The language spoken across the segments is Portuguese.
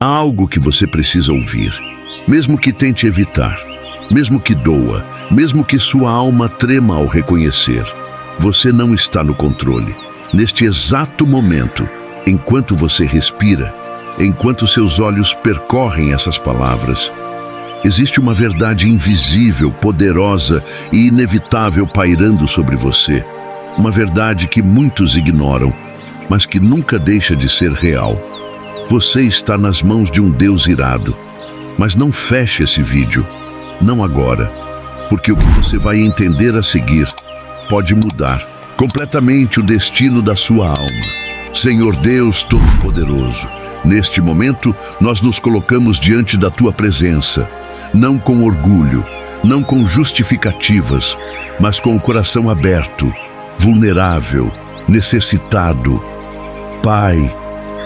Há algo que você precisa ouvir, mesmo que tente evitar, mesmo que doa, mesmo que sua alma trema ao reconhecer. Você não está no controle. Neste exato momento, enquanto você respira, enquanto seus olhos percorrem essas palavras, existe uma verdade invisível, poderosa e inevitável pairando sobre você. Uma verdade que muitos ignoram, mas que nunca deixa de ser real. Você está nas mãos de um Deus irado. Mas não feche esse vídeo. Não agora. Porque o que você vai entender a seguir pode mudar completamente o destino da sua alma. Senhor Deus Todo-Poderoso, neste momento nós nos colocamos diante da Tua presença, não com orgulho, não com justificativas, mas com o coração aberto, vulnerável, necessitado. Pai,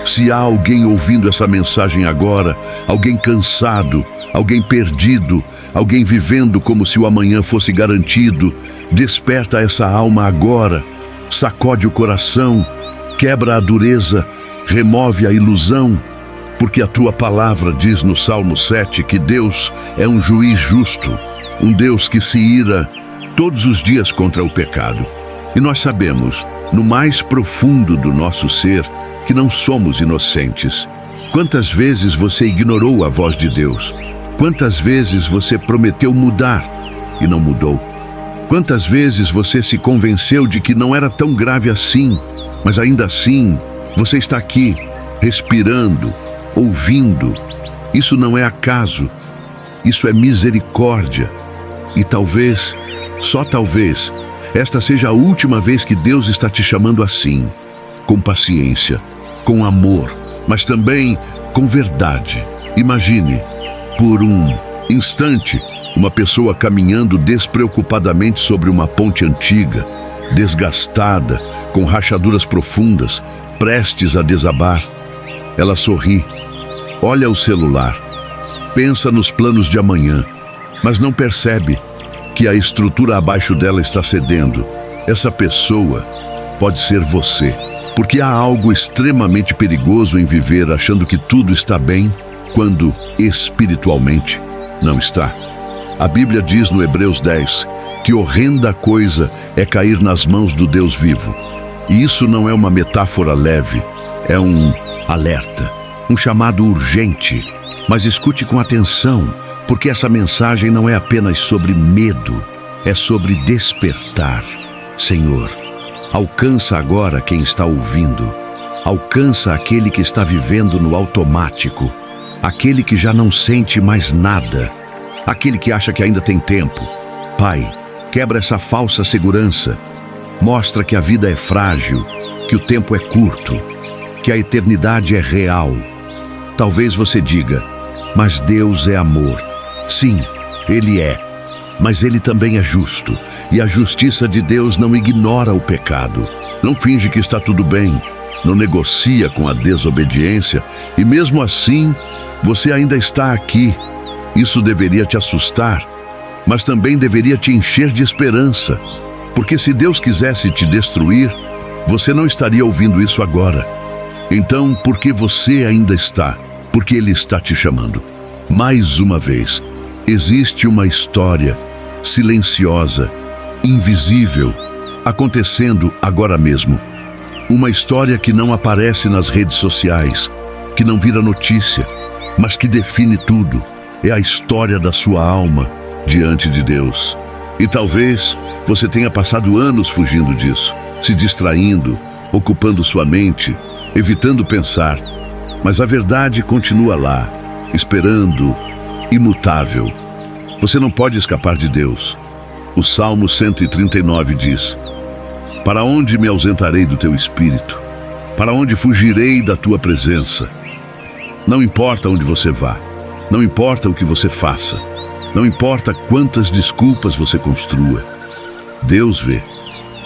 se há alguém ouvindo essa mensagem agora, alguém cansado, alguém perdido, alguém vivendo como se o amanhã fosse garantido, desperta essa alma agora, sacode o coração, quebra a dureza, remove a ilusão, porque a Tua palavra diz no Salmo 7 que Deus é um juiz justo, um Deus que se ira todos os dias contra o pecado. E nós sabemos, no mais profundo do nosso ser, que não somos inocentes. Quantas vezes você ignorou a voz de Deus? Quantas vezes você prometeu mudar e não mudou? Quantas vezes você se convenceu de que não era tão grave assim, mas ainda assim você está aqui, respirando, ouvindo? Isso não é acaso, isso é misericórdia. E talvez, só talvez, esta seja a última vez que Deus está te chamando assim, com paciência, com amor, mas também com verdade. Imagine, por um instante, uma pessoa caminhando despreocupadamente sobre uma ponte antiga, desgastada, com rachaduras profundas, prestes a desabar. Ela sorri, olha o celular, pensa nos planos de amanhã, mas não percebe que a estrutura abaixo dela está cedendo. Essa pessoa pode ser você, porque há algo extremamente perigoso em viver achando que tudo está bem, quando espiritualmente não está. A Bíblia diz no Hebreus 10 que horrenda coisa é cair nas mãos do Deus vivo. E isso não é uma metáfora leve, é um alerta, um chamado urgente. Mas escute com atenção, porque essa mensagem não é apenas sobre medo, é sobre despertar. Senhor, alcança agora quem está ouvindo. Alcança aquele que está vivendo no automático, aquele que já não sente mais nada, aquele que acha que ainda tem tempo. Pai, quebra essa falsa segurança. Mostra que a vida é frágil, que o tempo é curto, que a eternidade é real. Talvez você diga, mas Deus é amor. Sim, Ele é, mas Ele também é justo, e a justiça de Deus não ignora o pecado. Não finge que está tudo bem, não negocia com a desobediência, e mesmo assim, você ainda está aqui. Isso deveria te assustar, mas também deveria te encher de esperança, porque se Deus quisesse te destruir, você não estaria ouvindo isso agora. Então, por que você ainda está? Porque Ele está te chamando. Mais uma vez, existe uma história silenciosa, invisível, acontecendo agora mesmo. Uma história que não aparece nas redes sociais, que não vira notícia, mas que define tudo. É a história da sua alma diante de Deus. E talvez você tenha passado anos fugindo disso, se distraindo, ocupando sua mente, evitando pensar. Mas a verdade continua lá, esperando, imutável. Você não pode escapar de Deus. O Salmo 139 diz: para onde me ausentarei do teu espírito? Para onde fugirei da tua presença? Não importa onde você vá, não importa o que você faça, não importa quantas desculpas você construa. Deus vê,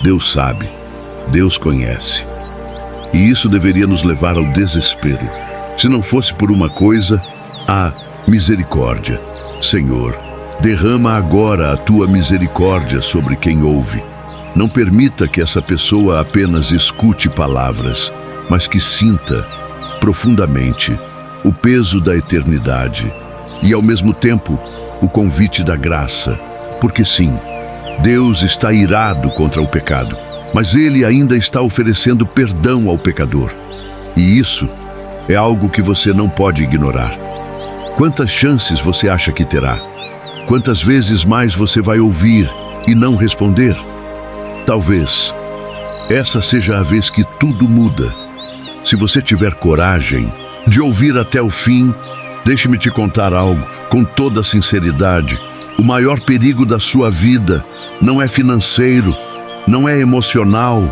Deus sabe, Deus conhece. E isso deveria nos levar ao desespero. Se não fosse por uma coisa, a misericórdia. Senhor, derrama agora a tua misericórdia sobre quem ouve. Não permita que essa pessoa apenas escute palavras, mas que sinta profundamente o peso da eternidade e, ao mesmo tempo, o convite da graça. Porque sim, Deus está irado contra o pecado, mas Ele ainda está oferecendo perdão ao pecador. E isso é algo que você não pode ignorar. Quantas chances você acha que terá? Quantas vezes mais você vai ouvir e não responder? Talvez essa seja a vez que tudo muda. Se você tiver coragem de ouvir até o fim, deixe-me te contar algo com toda sinceridade. O maior perigo da sua vida não é financeiro, não é emocional,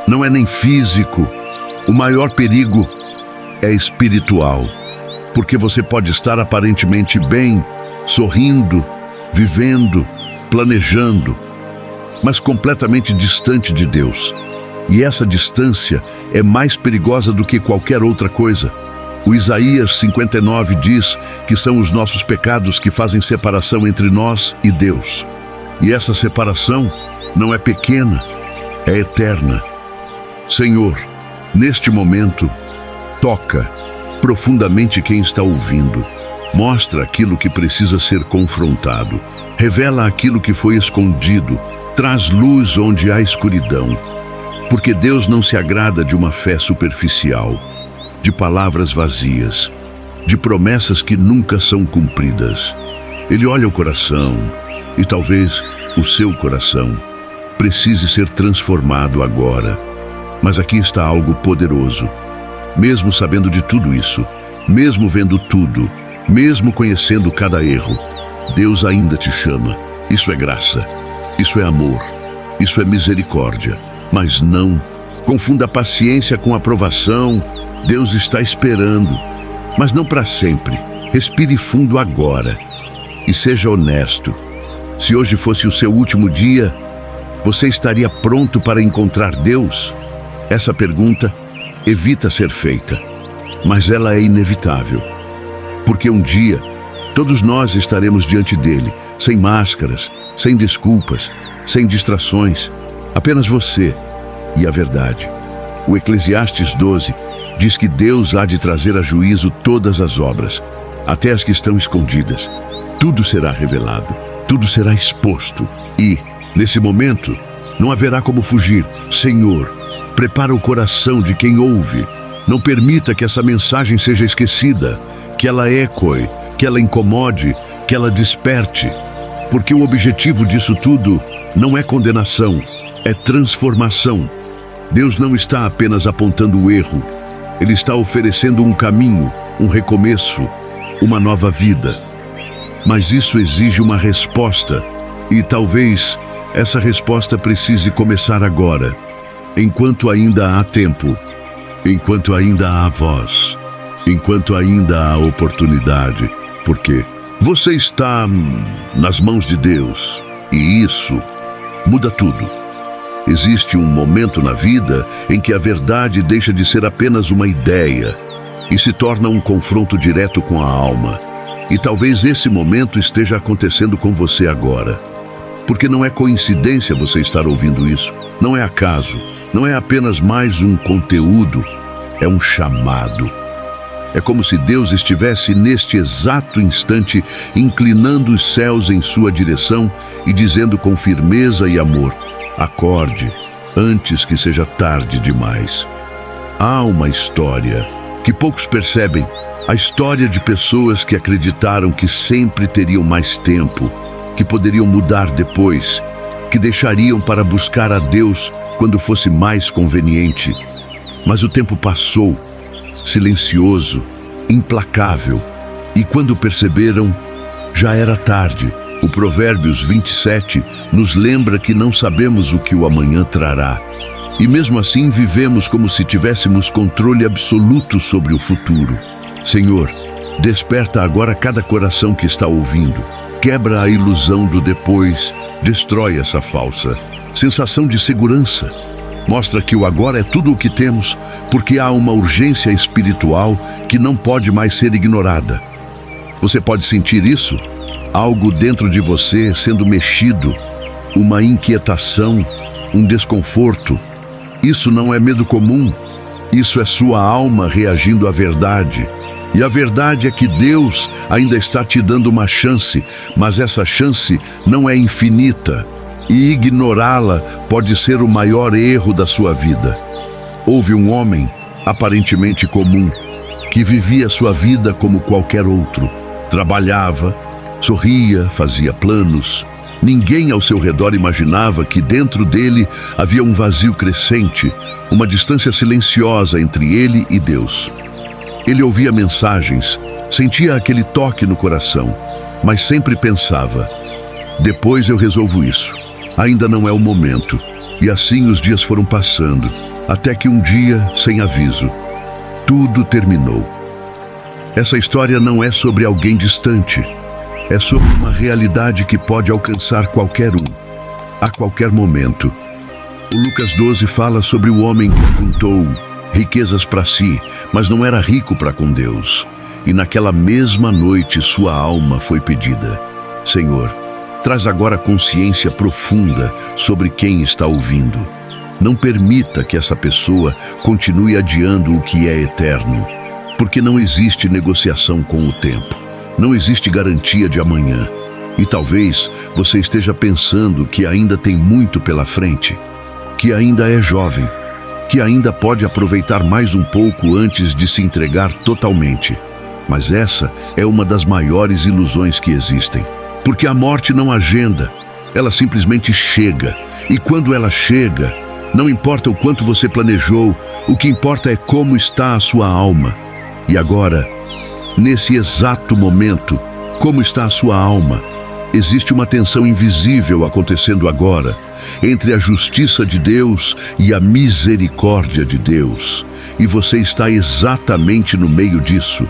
não é nem físico. O maior perigo é espiritual, porque você pode estar aparentemente bem, sorrindo, vivendo, planejando, mas completamente distante de Deus. E essa distância é mais perigosa do que qualquer outra coisa. O Isaías 59 diz que são os nossos pecados que fazem separação entre nós e Deus. E essa separação não é pequena, é eterna. Senhor, neste momento, toca profundamente quem está ouvindo. Mostra aquilo que precisa ser confrontado. Revela aquilo que foi escondido. Traz luz onde há escuridão. Porque Deus não se agrada de uma fé superficial, de palavras vazias, de promessas que nunca são cumpridas. Ele olha o coração, e talvez o seu coração precise ser transformado agora. Mas aqui está algo poderoso. Mesmo sabendo de tudo isso, mesmo vendo tudo, mesmo conhecendo cada erro, Deus ainda te chama. Isso é graça, isso é amor, isso é misericórdia. Mas não confunda paciência com aprovação. Deus está esperando, mas não para sempre. Respire fundo agora e seja honesto. Se hoje fosse o seu último dia, você estaria pronto para encontrar Deus? Essa pergunta evita ser feita, mas ela é inevitável. Porque um dia, todos nós estaremos diante dele, sem máscaras, sem desculpas, sem distrações. Apenas você e a verdade. O Eclesiastes 12 diz que Deus há de trazer a juízo todas as obras, até as que estão escondidas. Tudo será revelado, tudo será exposto. E, nesse momento, não haverá como fugir. Senhor, prepara o coração de quem ouve. Não permita que essa mensagem seja esquecida, que ela ecoe, que ela incomode, que ela desperte. Porque o objetivo disso tudo não é condenação, é transformação. Deus não está apenas apontando o erro, Ele está oferecendo um caminho, um recomeço, uma nova vida. Mas isso exige uma resposta, e talvez essa resposta precise começar agora, enquanto ainda há tempo, enquanto ainda há voz, enquanto ainda há oportunidade, porque você está nas mãos de Deus, e isso muda tudo. Existe um momento na vida em que a verdade deixa de ser apenas uma ideia e se torna um confronto direto com a alma. E talvez esse momento esteja acontecendo com você agora. Porque não é coincidência você estar ouvindo isso. Não é acaso. Não é apenas mais um conteúdo. É um chamado. É como se Deus estivesse neste exato instante inclinando os céus em sua direção e dizendo com firmeza e amor: acorde, antes que seja tarde demais. Há uma história que poucos percebem, a história de pessoas que acreditaram que sempre teriam mais tempo, que poderiam mudar depois, que deixariam para buscar a Deus quando fosse mais conveniente. Mas o tempo passou, silencioso, implacável, e quando perceberam, já era tarde. O Provérbios 27 nos lembra que não sabemos o que o amanhã trará. E mesmo assim vivemos como se tivéssemos controle absoluto sobre o futuro. Senhor, desperta agora cada coração que está ouvindo. Quebra a ilusão do depois, destrói essa falsa sensação de segurança. Mostra que o agora é tudo o que temos, porque há uma urgência espiritual que não pode mais ser ignorada. Você pode sentir isso? Algo dentro de você sendo mexido, uma inquietação, um desconforto. Isso não é medo comum, isso é sua alma reagindo à verdade. E a verdade é que Deus ainda está te dando uma chance, mas essa chance não é infinita. E ignorá-la pode ser o maior erro da sua vida. Houve um homem, aparentemente comum, que vivia sua vida como qualquer outro. Trabalhava, sorria, fazia planos. Ninguém ao seu redor imaginava que dentro dele havia um vazio crescente, uma distância silenciosa entre ele e Deus. Ele ouvia mensagens, sentia aquele toque no coração, mas sempre pensava: depois eu resolvo isso. Ainda não é o momento. E assim os dias foram passando, até que um dia, sem aviso, tudo terminou. Essa história não é sobre alguém distante. É sobre uma realidade que pode alcançar qualquer um, a qualquer momento. O Lucas 12 fala sobre o homem que juntou riquezas para si, mas não era rico para com Deus. E naquela mesma noite sua alma foi pedida. Senhor, traz agora consciência profunda sobre quem está ouvindo. Não permita que essa pessoa continue adiando o que é eterno, porque não existe negociação com o tempo. Não existe garantia de amanhã. E talvez você esteja pensando que ainda tem muito pela frente, que ainda é jovem, que ainda pode aproveitar mais um pouco antes de se entregar totalmente. Mas essa é uma das maiores ilusões que existem. Porque a morte não agenda, ela simplesmente chega. E quando ela chega, não importa o quanto você planejou, o que importa é como está a sua alma. E agora, nesse exato momento, como está a sua alma? Existe uma tensão invisível acontecendo agora, entre a justiça de Deus e a misericórdia de Deus. E você está exatamente no meio disso.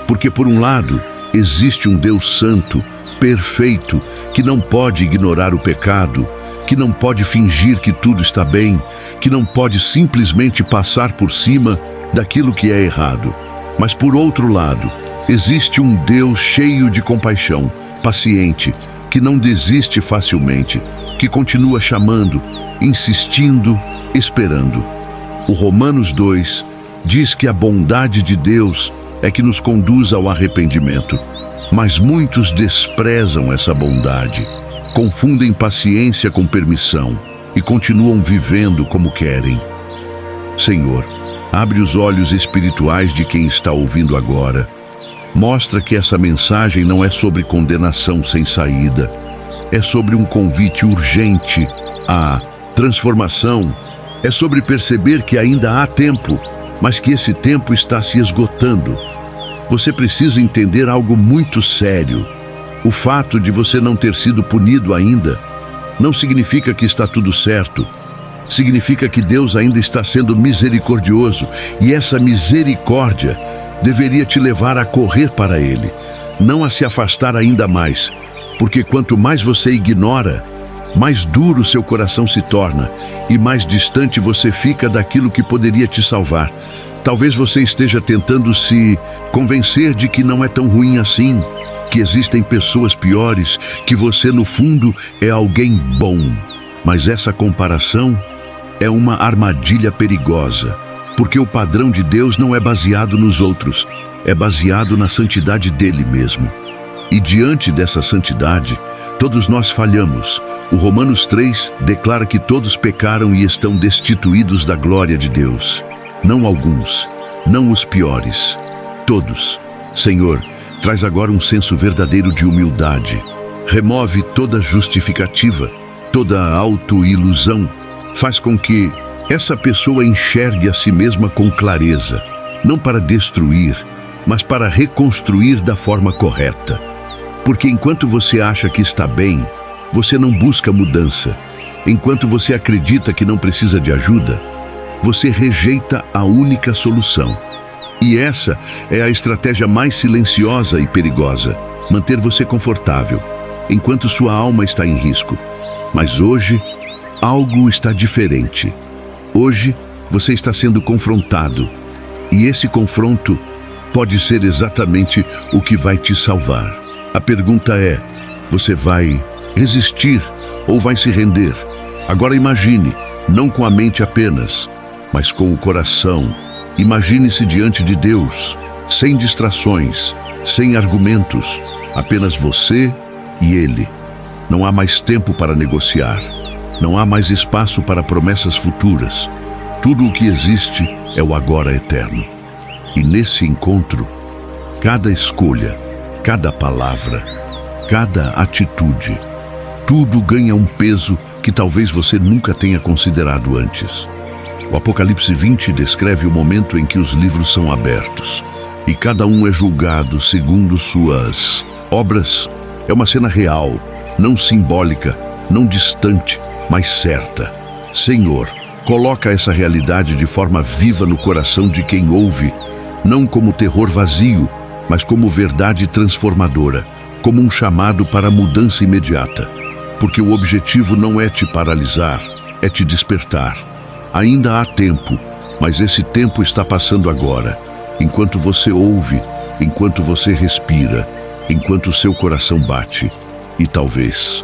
Porque por um lado, existe um Deus santo, perfeito, que não pode ignorar o pecado, que não pode fingir que tudo está bem, que não pode simplesmente passar por cima daquilo que é errado. Mas por outro lado, existe um Deus cheio de compaixão, paciente, que não desiste facilmente, que continua chamando, insistindo, esperando. O Romanos 2 diz que a bondade de Deus é que nos conduz ao arrependimento. Mas muitos desprezam essa bondade, confundem paciência com permissão e continuam vivendo como querem. Senhor, abre os olhos espirituais de quem está ouvindo agora. Mostra que essa mensagem não é sobre condenação sem saída. É sobre um convite urgente à transformação. É sobre perceber que ainda há tempo, mas que esse tempo está se esgotando. Você precisa entender algo muito sério. O fato de você não ter sido punido ainda não significa que está tudo certo. Significa que Deus ainda está sendo misericordioso, e essa misericórdia deveria te levar a correr para Ele, não a se afastar ainda mais, porque quanto mais você ignora, mais duro seu coração se torna e mais distante você fica daquilo que poderia te salvar. Talvez você esteja tentando se convencer de que não é tão ruim assim, que existem pessoas piores, que você no fundo é alguém bom. Mas essa comparação é uma armadilha perigosa, porque o padrão de Deus não é baseado nos outros, é baseado na santidade dele mesmo. E diante dessa santidade, todos nós falhamos. O Romanos 3 declara que todos pecaram e estão destituídos da glória de Deus. Não alguns, não os piores, todos. Senhor, traz agora um senso verdadeiro de humildade. Remove toda justificativa, toda autoilusão. Faz com que essa pessoa enxergue a si mesma com clareza, não para destruir, mas para reconstruir da forma correta. Porque enquanto você acha que está bem, você não busca mudança. Enquanto você acredita que não precisa de ajuda, você rejeita a única solução. E essa é a estratégia mais silenciosa e perigosa: manter você confortável, enquanto sua alma está em risco. Mas hoje, algo está diferente. Hoje, você está sendo confrontado. E esse confronto pode ser exatamente o que vai te salvar. A pergunta é: você vai resistir ou vai se render? Agora imagine, não com a mente apenas, mas com o coração. Imagine-se diante de Deus, sem distrações, sem argumentos, apenas você e ele. Não há mais tempo para negociar. Não há mais espaço para promessas futuras. Tudo o que existe é o agora eterno. E nesse encontro, cada escolha, cada palavra, cada atitude, tudo ganha um peso que talvez você nunca tenha considerado antes. O Apocalipse 20 descreve o momento em que os livros são abertos e cada um é julgado segundo suas obras. É uma cena real, não simbólica, não distante, mas certa. Senhor, coloca essa realidade de forma viva no coração de quem ouve, não como terror vazio, mas como verdade transformadora, como um chamado para a mudança imediata. Porque o objetivo não é te paralisar, é te despertar. Ainda há tempo, mas esse tempo está passando agora, enquanto você ouve, enquanto você respira, enquanto seu coração bate. E talvez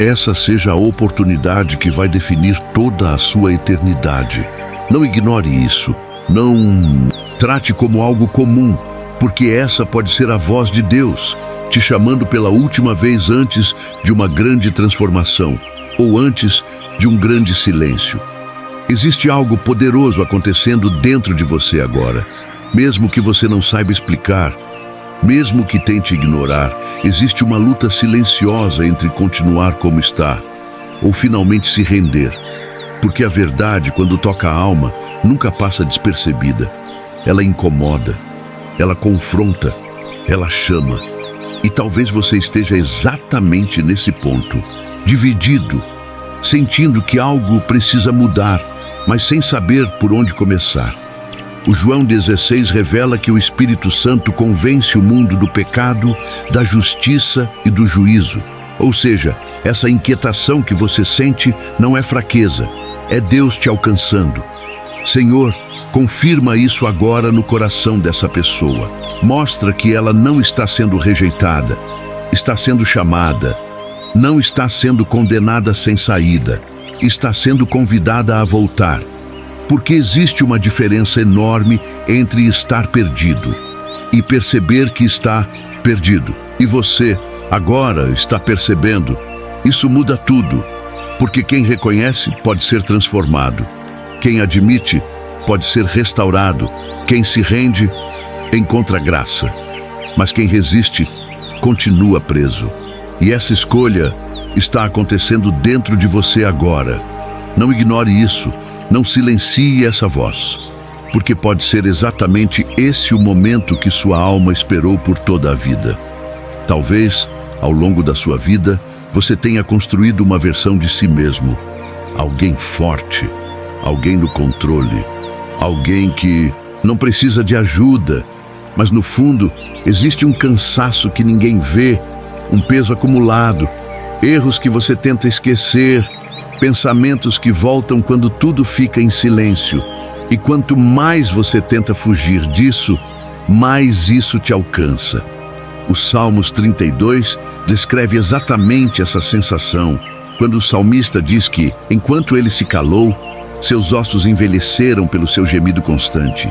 essa seja a oportunidade que vai definir toda a sua eternidade. Não ignore isso, não trate como algo comum, porque essa pode ser a voz de Deus, te chamando pela última vez antes de uma grande transformação, ou antes de um grande silêncio. Existe algo poderoso acontecendo dentro de você agora, mesmo que você não saiba explicar. Mesmo que tente ignorar, existe uma luta silenciosa entre continuar como está ou finalmente se render. Porque a verdade, quando toca a alma, nunca passa despercebida. Ela incomoda, ela confronta, ela chama. E talvez você esteja exatamente nesse ponto, dividido, sentindo que algo precisa mudar, mas sem saber por onde começar. O João 16 revela que o Espírito Santo convence o mundo do pecado, da justiça e do juízo. Ou seja, essa inquietação que você sente não é fraqueza, é Deus te alcançando. Senhor, confirma isso agora no coração dessa pessoa. Mostra que ela não está sendo rejeitada, está sendo chamada, não está sendo condenada sem saída, está sendo convidada a voltar. Porque existe uma diferença enorme entre estar perdido e perceber que está perdido. E você agora está percebendo. Isso muda tudo, porque quem reconhece pode ser transformado. Quem admite pode ser restaurado. Quem se rende encontra graça. Mas quem resiste continua preso. E essa escolha está acontecendo dentro de você agora. Não ignore isso. Não silencie essa voz, porque pode ser exatamente esse o momento que sua alma esperou por toda a vida. Talvez, ao longo da sua vida, você tenha construído uma versão de si mesmo. Alguém forte, alguém no controle, alguém que não precisa de ajuda, mas no fundo existe um cansaço que ninguém vê, um peso acumulado, erros que você tenta esquecer, pensamentos que voltam quando tudo fica em silêncio. E quanto mais você tenta fugir disso, mais isso te alcança. O Salmos 32 descreve exatamente essa sensação, quando o salmista diz que, enquanto ele se calou, seus ossos envelheceram pelo seu gemido constante.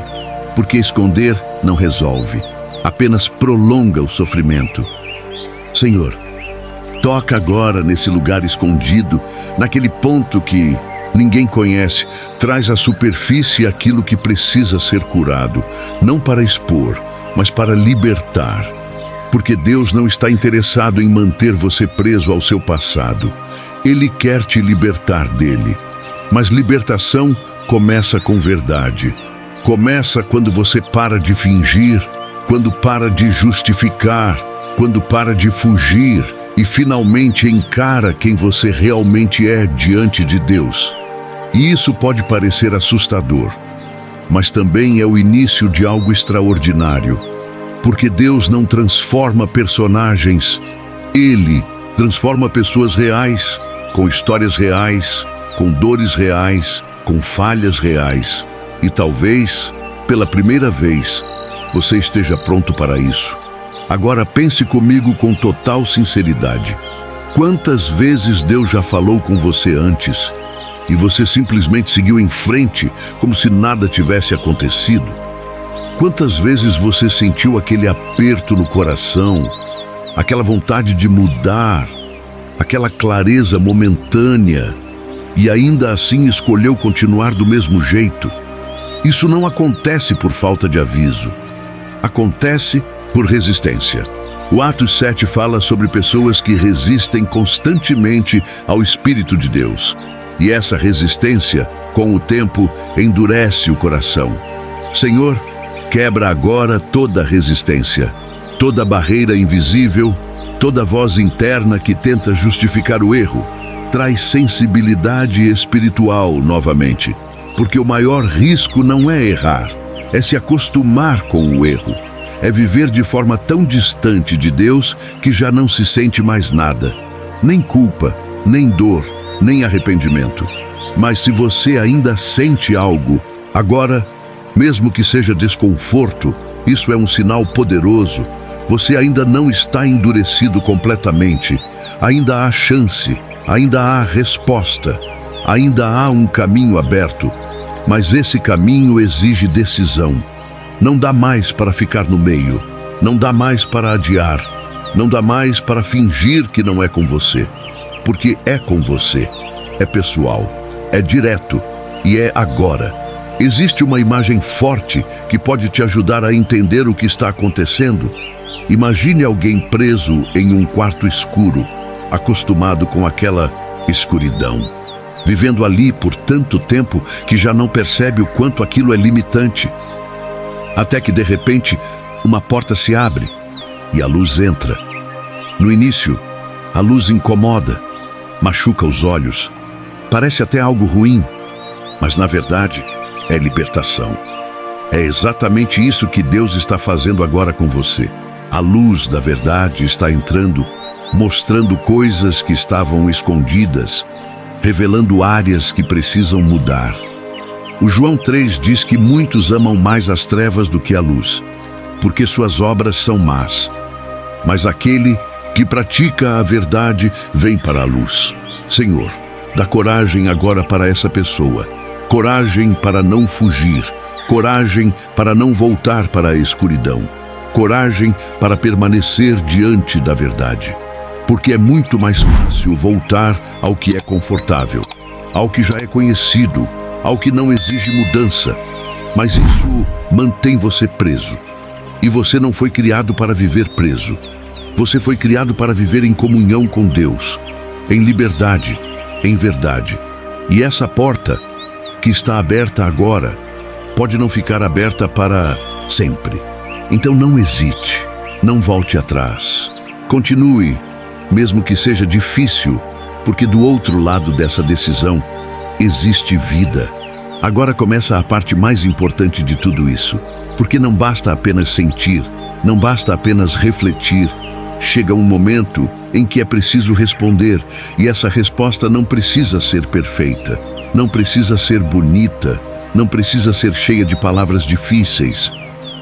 Porque esconder não resolve, apenas prolonga o sofrimento. Senhor, toca agora nesse lugar escondido, naquele ponto que ninguém conhece. Traz à superfície aquilo que precisa ser curado, não para expor, mas para libertar. Porque Deus não está interessado em manter você preso ao seu passado. Ele quer te libertar dele. Mas libertação começa com verdade. Começa quando você para de fingir, quando para de justificar, quando para de fugir, e finalmente encara quem você realmente é diante de Deus. E isso pode parecer assustador, mas também é o início de algo extraordinário, porque Deus não transforma personagens, Ele transforma pessoas reais, com histórias reais, com dores reais, com falhas reais. E talvez, pela primeira vez, você esteja pronto para isso. Agora pense comigo com total sinceridade. Quantas vezes Deus já falou com você antes e você simplesmente seguiu em frente como se nada tivesse acontecido? Quantas vezes você sentiu aquele aperto no coração, aquela vontade de mudar, aquela clareza momentânea, e ainda assim escolheu continuar do mesmo jeito? Isso não acontece por falta de aviso. Acontece por resistência. O Atos 7 fala sobre pessoas que resistem constantemente ao Espírito de Deus. E essa resistência, com o tempo, endurece o coração. Senhor, quebra agora toda resistência, toda barreira invisível, toda voz interna que tenta justificar o erro. Traz sensibilidade espiritual novamente, porque o maior risco não é errar, é se acostumar com o erro. É viver de forma tão distante de Deus que já não se sente mais nada, nem culpa, nem dor, nem arrependimento. Mas se você ainda sente algo, agora, mesmo que seja desconforto, isso é um sinal poderoso. Você ainda não está endurecido completamente. Ainda há chance, ainda há resposta, ainda há um caminho aberto. Mas esse caminho exige decisão. Não dá mais para ficar no meio, não dá mais para adiar, não dá mais para fingir que não é com você, porque é com você, é pessoal, é direto e é agora. Existe uma imagem forte que pode te ajudar a entender o que está acontecendo. Imagine alguém preso em um quarto escuro, acostumado com aquela escuridão, vivendo ali por tanto tempo que já não percebe o quanto aquilo é limitante. Até que, de repente, uma porta se abre e a luz entra. No início, a luz incomoda, machuca os olhos, parece até algo ruim, mas na verdade é libertação. É exatamente isso que Deus está fazendo agora com você. A luz da verdade está entrando, mostrando coisas que estavam escondidas, revelando áreas que precisam mudar. O João 3 diz que muitos amam mais as trevas do que a luz, porque suas obras são más. Mas aquele que pratica a verdade vem para a luz. Senhor, dá coragem agora para essa pessoa. Coragem para não fugir. Coragem para não voltar para a escuridão. Coragem para permanecer diante da verdade. Porque é muito mais fácil voltar ao que é confortável, ao que já é conhecido, ao que não exige mudança, mas isso mantém você preso. E você não foi criado para viver preso. Você foi criado para viver em comunhão com Deus, em liberdade, em verdade. E essa porta, que está aberta agora, pode não ficar aberta para sempre. Então não hesite, não volte atrás. Continue, mesmo que seja difícil, porque do outro lado dessa decisão, existe vida. Agora começa a parte mais importante de tudo isso, porque não basta apenas sentir, não basta apenas refletir. Chega um momento em que é preciso responder, e essa resposta não precisa ser perfeita, não precisa ser bonita, não precisa ser cheia de palavras difíceis.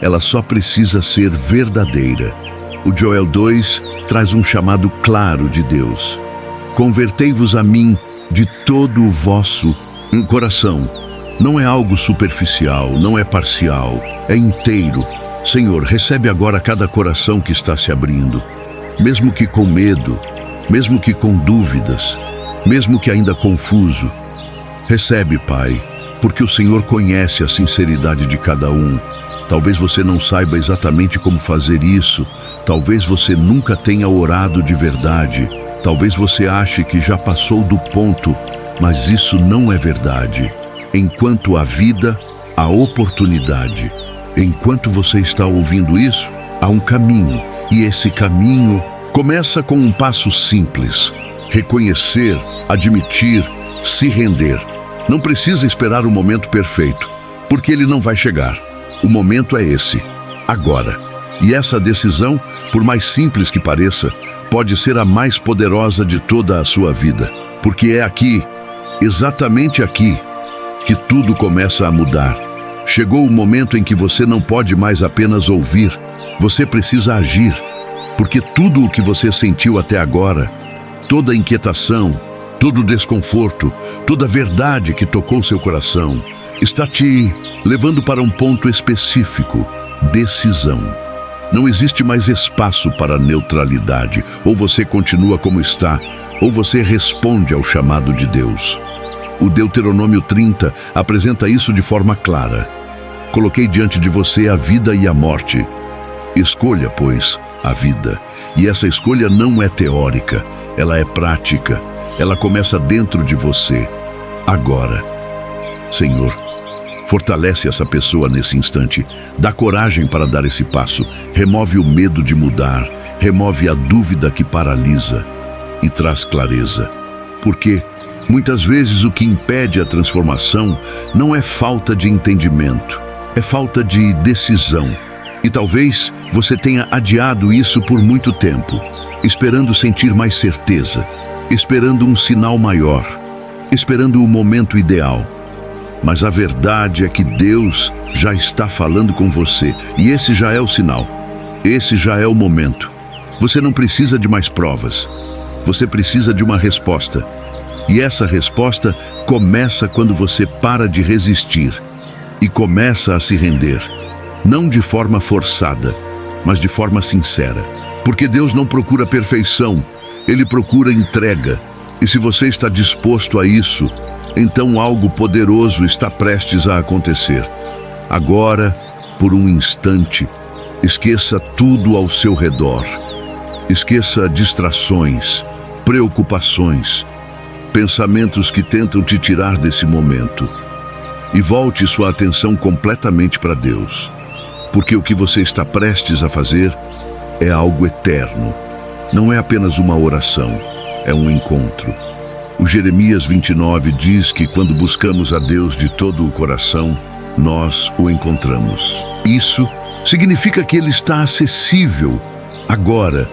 Ela só precisa ser verdadeira. O Joel 2 traz um chamado claro de Deus. Convertei-vos a mim de todo o vosso coração. Não é algo superficial, não é parcial, é inteiro. Senhor, recebe agora cada coração que está se abrindo, mesmo que com medo, mesmo que com dúvidas, mesmo que ainda confuso. Recebe, Pai, porque o Senhor conhece a sinceridade de cada um. Talvez você não saiba exatamente como fazer isso, talvez você nunca tenha orado de verdade, talvez você ache que já passou do ponto, mas isso não é verdade. Enquanto há vida, há oportunidade. Enquanto você está ouvindo isso, há um caminho, e esse caminho começa com um passo simples: reconhecer, admitir, se render. Não precisa esperar o momento perfeito, porque ele não vai chegar. O momento é esse, agora. E essa decisão, por mais simples que pareça, pode ser a mais poderosa de toda a sua vida, porque é aqui, exatamente aqui, que tudo começa a mudar. Chegou o momento em que você não pode mais apenas ouvir, você precisa agir, porque tudo o que você sentiu até agora, toda a inquietação, todo o desconforto, toda a verdade que tocou seu coração, está te levando para um ponto específico, decisão. Não existe mais espaço para neutralidade. Ou você continua como está, ou você responde ao chamado de Deus. O Deuteronômio 30 apresenta isso de forma clara. Coloquei diante de você a vida e a morte. Escolha, pois, a vida. E essa escolha não é teórica, ela é prática. Ela começa dentro de você, agora. Senhor, fortalece essa pessoa nesse instante. Dá coragem para dar esse passo. Remove o medo de mudar. Remove a dúvida que paralisa. E traz clareza. Porque muitas vezes o que impede a transformação não é falta de entendimento, é falta de decisão. E talvez você tenha adiado isso por muito tempo, esperando sentir mais certeza, esperando um sinal maior, esperando o momento ideal. Mas a verdade é que Deus já está falando com você, e esse já é o sinal, esse já é o momento. Você não precisa de mais provas, você precisa de uma resposta. E essa resposta começa quando você para de resistir e começa a se render. Não de forma forçada, mas de forma sincera. Porque Deus não procura perfeição, Ele procura entrega. E se você está disposto a isso, então algo poderoso está prestes a acontecer. Agora, por um instante, esqueça tudo ao seu redor. Esqueça distrações, preocupações, pensamentos que tentam te tirar desse momento. E volte sua atenção completamente para Deus. Porque o que você está prestes a fazer é algo eterno. Não é apenas uma oração, é um encontro. O Jeremias 29 diz que quando buscamos a Deus de todo o coração, nós o encontramos. Isso significa que Ele está acessível agora,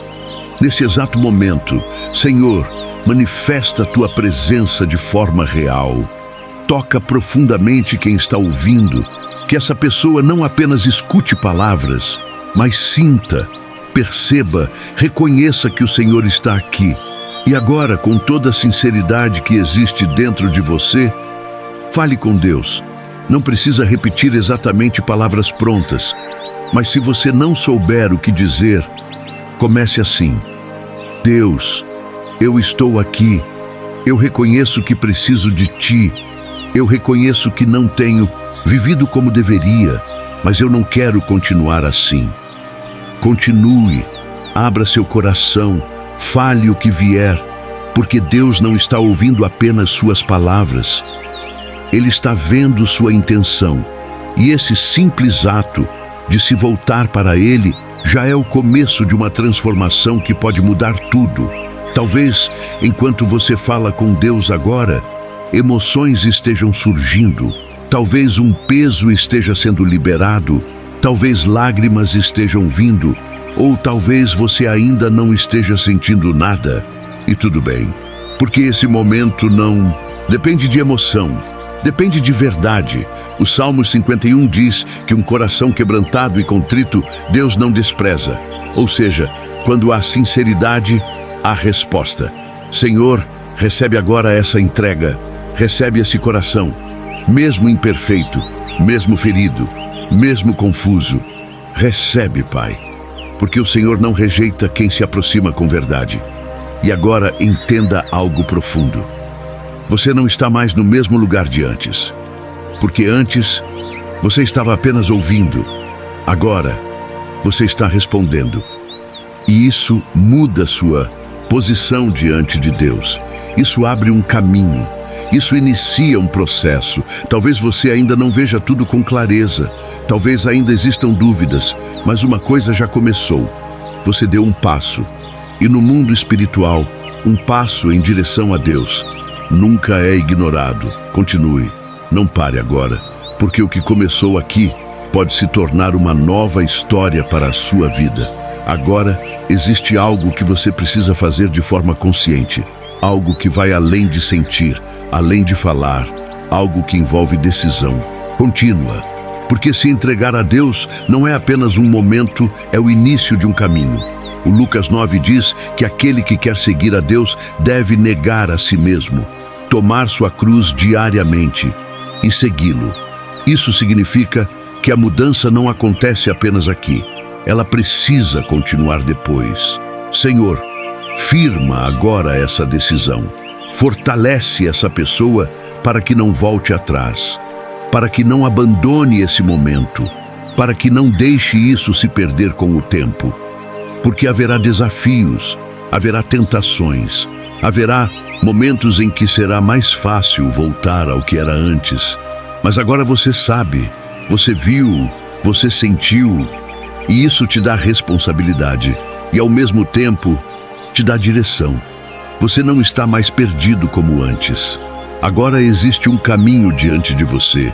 nesse exato momento. Senhor, manifesta a Tua presença de forma real. Toca profundamente quem está ouvindo. Que essa pessoa não apenas escute palavras, mas sinta, perceba, reconheça que o Senhor está aqui. E agora, com toda a sinceridade que existe dentro de você, fale com Deus. Não precisa repetir exatamente palavras prontas, mas se você não souber o que dizer, comece assim: Deus, eu estou aqui. Eu reconheço que preciso de Ti. Eu reconheço que não tenho vivido como deveria, mas eu não quero continuar assim. Continue, abra seu coração, fale o que vier, porque Deus não está ouvindo apenas suas palavras. Ele está vendo sua intenção, e esse simples ato de se voltar para Ele já é o começo de uma transformação que pode mudar tudo. Talvez, enquanto você fala com Deus agora, emoções estejam surgindo, talvez um peso esteja sendo liberado, talvez lágrimas estejam vindo, ou talvez você ainda não esteja sentindo nada. E tudo bem, porque esse momento não depende de emoção, depende de verdade. O Salmo 51 diz que um coração quebrantado e contrito Deus não despreza. Ou seja, quando há sinceridade, há resposta. Senhor, recebe agora essa entrega. Recebe esse coração, mesmo imperfeito, mesmo ferido, mesmo confuso. Recebe, Pai, porque o Senhor não rejeita quem se aproxima com verdade. E agora entenda algo profundo. Você não está mais no mesmo lugar de antes. Porque antes, você estava apenas ouvindo. Agora, você está respondendo. E isso muda sua posição diante de Deus. Isso abre um caminho. Isso inicia um processo. Talvez você ainda não veja tudo com clareza. Talvez ainda existam dúvidas. Mas uma coisa já começou. Você deu um passo. E no mundo espiritual, um passo em direção a Deus nunca é ignorado. Continue. Não pare agora. Porque o que começou aqui pode se tornar uma nova história para a sua vida. Agora, existe algo que você precisa fazer de forma consciente. Algo que vai além de sentir, além de falar, algo que envolve decisão contínua. Porque se entregar a Deus não é apenas um momento, é o início de um caminho. O Lucas 9 diz que aquele que quer seguir a Deus deve negar a si mesmo, tomar sua cruz diariamente e segui-lo. Isso significa que a mudança não acontece apenas aqui. Ela precisa continuar depois. Senhor, firma agora essa decisão. Fortalece essa pessoa para que não volte atrás, para que não abandone esse momento, para que não deixe isso se perder com o tempo. Porque haverá desafios, haverá tentações, haverá momentos em que será mais fácil voltar ao que era antes. Mas agora você sabe, você viu, você sentiu, e isso te dá responsabilidade e ao mesmo tempo te dá direção. Você não está mais perdido como antes. Agora existe um caminho diante de você.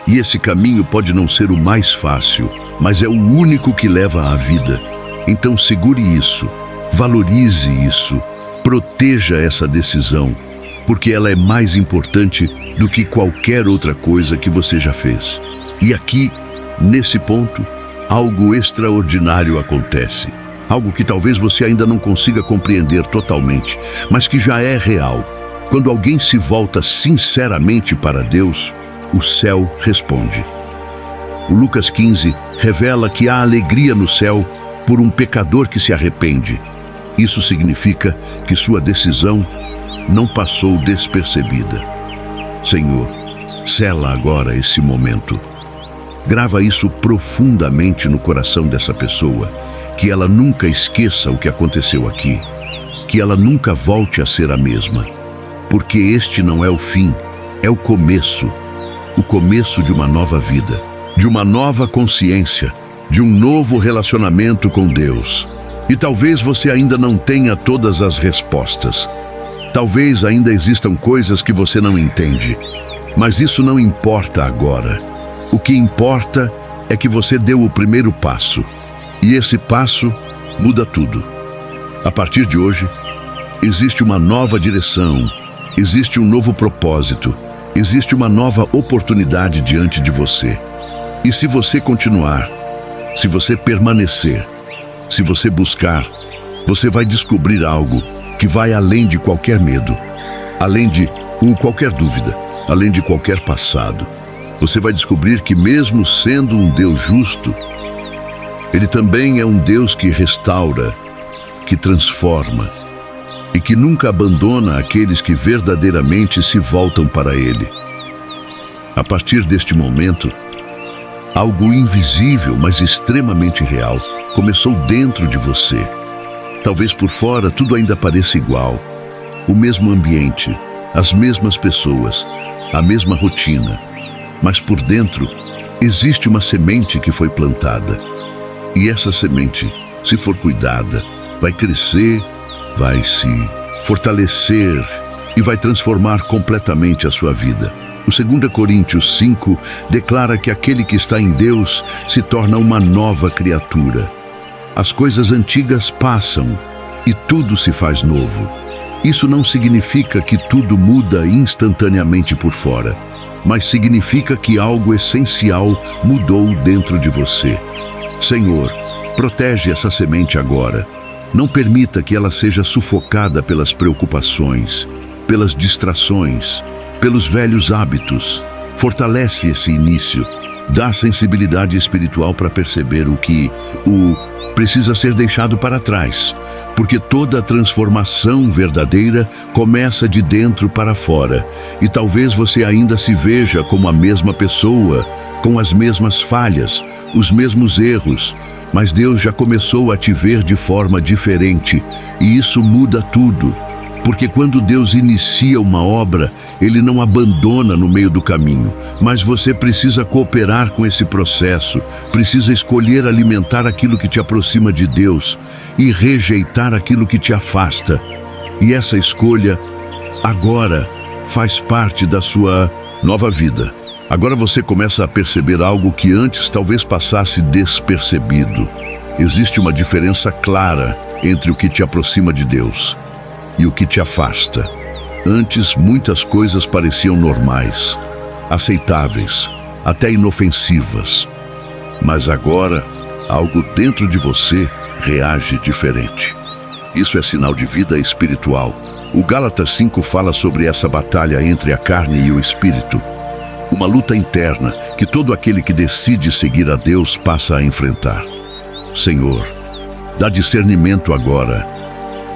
E esse caminho pode não ser o mais fácil, mas é o único que leva à vida. Então segure isso, valorize isso, proteja essa decisão, porque ela é mais importante do que qualquer outra coisa que você já fez. E aqui, nesse ponto, algo extraordinário acontece. Algo que talvez você ainda não consiga compreender totalmente, mas que já é real. Quando alguém se volta sinceramente para Deus, o céu responde. O Lucas 15 revela que há alegria no céu por um pecador que se arrepende. Isso significa que sua decisão não passou despercebida. Senhor, sela agora esse momento. Grava isso profundamente no coração dessa pessoa, que ela nunca esqueça o que aconteceu aqui, que ela nunca volte a ser a mesma, porque este não é o fim, é o começo de uma nova vida, de uma nova consciência, de um novo relacionamento com Deus. E talvez você ainda não tenha todas as respostas. Talvez ainda existam coisas que você não entende, mas isso não importa agora. O que importa é que você deu o primeiro passo, e esse passo muda tudo. A partir de hoje, existe uma nova direção, existe um novo propósito, existe uma nova oportunidade diante de você. E se você continuar, se você permanecer, se você buscar, você vai descobrir algo que vai além de qualquer medo, além de qualquer dúvida, além de qualquer passado. Você vai descobrir que mesmo sendo um Deus justo, Ele também é um Deus que restaura, que transforma e que nunca abandona aqueles que verdadeiramente se voltam para Ele. A partir deste momento, algo invisível, mas extremamente real, começou dentro de você. Talvez por fora tudo ainda pareça igual. O mesmo ambiente, as mesmas pessoas, a mesma rotina. Mas por dentro, existe uma semente que foi plantada. E essa semente, se for cuidada, vai crescer, vai se fortalecer e vai transformar completamente a sua vida. O 2 Coríntios 5 declara que aquele que está em Deus se torna uma nova criatura. As coisas antigas passam e tudo se faz novo. Isso não significa que tudo muda instantaneamente por fora, mas significa que algo essencial mudou dentro de você. Senhor, protege essa semente agora. Não permita que ela seja sufocada pelas preocupações, pelas distrações, pelos velhos hábitos. Fortalece esse início. Dá sensibilidade espiritual para perceber o que precisa ser deixado para trás. Porque toda transformação verdadeira começa de dentro para fora. E talvez você ainda se veja como a mesma pessoa, com as mesmas falhas, os mesmos erros. Mas Deus já começou a te ver de forma diferente. E isso muda tudo. Porque quando Deus inicia uma obra, Ele não abandona no meio do caminho. Mas você precisa cooperar com esse processo, precisa escolher alimentar aquilo que te aproxima de Deus e rejeitar aquilo que te afasta. E essa escolha, agora, faz parte da sua nova vida. Agora você começa a perceber algo que antes talvez passasse despercebido. Existe uma diferença clara entre o que te aproxima de Deus e o que te afasta. Antes, muitas coisas pareciam normais, aceitáveis, até inofensivas. Mas agora, algo dentro de você reage diferente. Isso é sinal de vida espiritual. O Gálatas 5 fala sobre essa batalha entre a carne e o espírito. uma luta interna que todo aquele que decide seguir a Deus passa a enfrentar. Senhor, dá discernimento agora.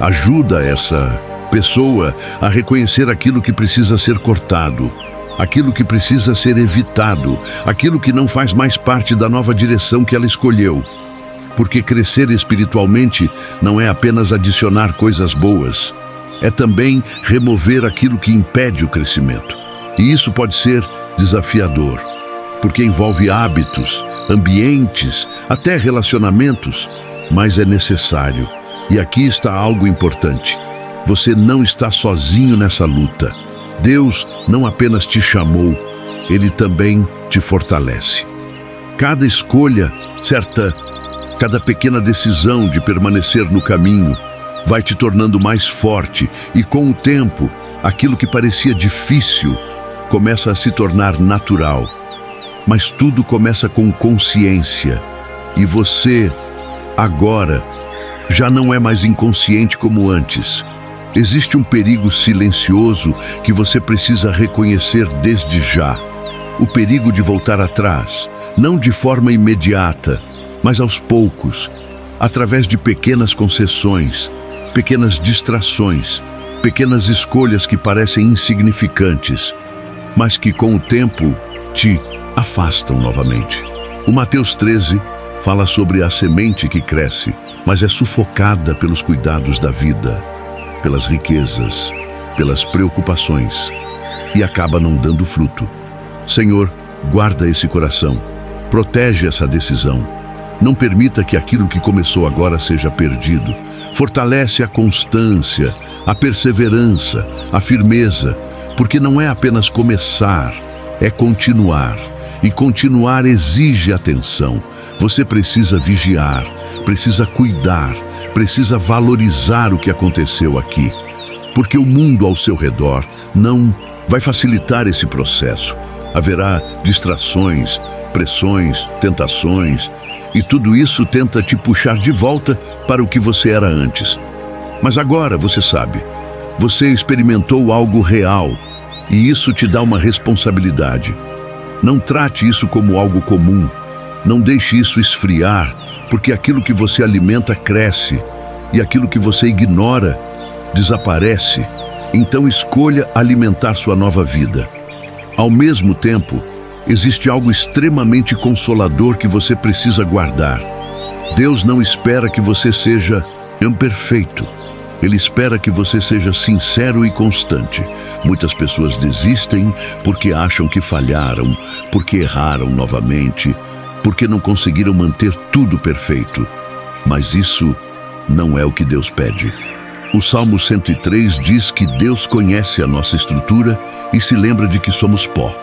Ajuda essa pessoa a reconhecer aquilo que precisa ser cortado, aquilo que precisa ser evitado, aquilo que não faz mais parte da nova direção que ela escolheu. Porque crescer espiritualmente não é apenas adicionar coisas boas, é também remover aquilo que impede o crescimento. E isso pode ser desafiador, porque envolve hábitos, ambientes, até relacionamentos, mas é necessário. E aqui está algo importante. Você não está sozinho nessa luta. Deus não apenas te chamou, Ele também te fortalece. Cada escolha certa, cada pequena decisão de permanecer no caminho vai te tornando mais forte e, com o tempo, aquilo que parecia difícil começa a se tornar natural. Mas tudo começa com consciência e você, agora, já não é mais inconsciente como antes. Existe um perigo silencioso que você precisa reconhecer desde já. O perigo de voltar atrás, não de forma imediata, mas aos poucos, através de pequenas concessões, pequenas distrações, pequenas escolhas que parecem insignificantes, mas que com o tempo te afastam novamente. O Mateus 13 fala sobre a semente que cresce, mas é sufocada pelos cuidados da vida, pelas riquezas, pelas preocupações, e acaba não dando fruto. Senhor, guarda esse coração, protege essa decisão. Não permita que aquilo que começou agora seja perdido. Fortalece a constância, a perseverança, a firmeza, porque não é apenas começar, é continuar. E continuar exige atenção. Você precisa vigiar, precisa cuidar, precisa valorizar o que aconteceu aqui. Porque o mundo ao seu redor não vai facilitar esse processo. Haverá distrações, pressões, tentações, e tudo isso tenta te puxar de volta para o que você era antes. Mas agora você sabe, você experimentou algo real, e isso te dá uma responsabilidade. Não trate isso como algo comum, não deixe isso esfriar, porque aquilo que você alimenta cresce, e aquilo que você ignora desaparece. Então escolha alimentar sua nova vida. Ao mesmo tempo, existe algo extremamente consolador que você precisa guardar. Deus não espera que você seja imperfeito. Ele espera que você seja sincero e constante. Muitas pessoas desistem porque acham que falharam, porque erraram novamente, porque não conseguiram manter tudo perfeito. Mas isso não é o que Deus pede. O Salmo 103 diz que Deus conhece a nossa estrutura e se lembra de que somos pó.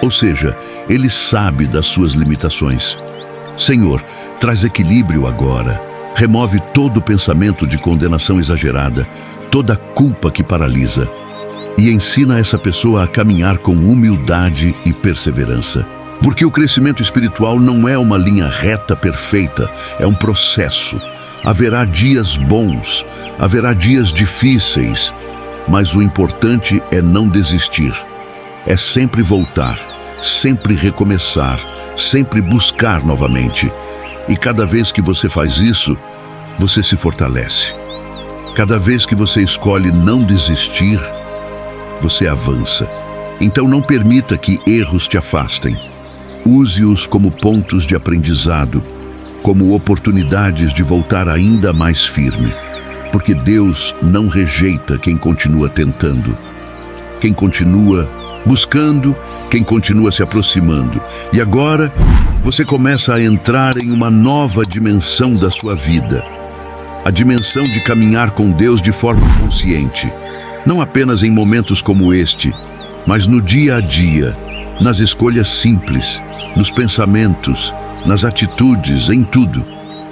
Ou seja, Ele sabe das suas limitações. Senhor, traz equilíbrio agora. Remove todo pensamento de condenação exagerada, toda culpa que paralisa, e ensina essa pessoa a caminhar com humildade e perseverança. Porque o crescimento espiritual não é uma linha reta perfeita, é um processo. Haverá dias bons, haverá dias difíceis, mas o importante é não desistir. É sempre voltar, sempre recomeçar, sempre buscar novamente. E cada vez que você faz isso, você se fortalece. Cada vez que você escolhe não desistir, você avança. Então não permita que erros te afastem. Use-os como pontos de aprendizado, como oportunidades de voltar ainda mais firme. Porque Deus não rejeita quem continua tentando, quem continua buscando, quem continua se aproximando. E agora, você começa a entrar em uma nova dimensão da sua vida. A dimensão de caminhar com Deus de forma consciente. Não apenas em momentos como este, mas no dia a dia, nas escolhas simples, nos pensamentos, nas atitudes, em tudo.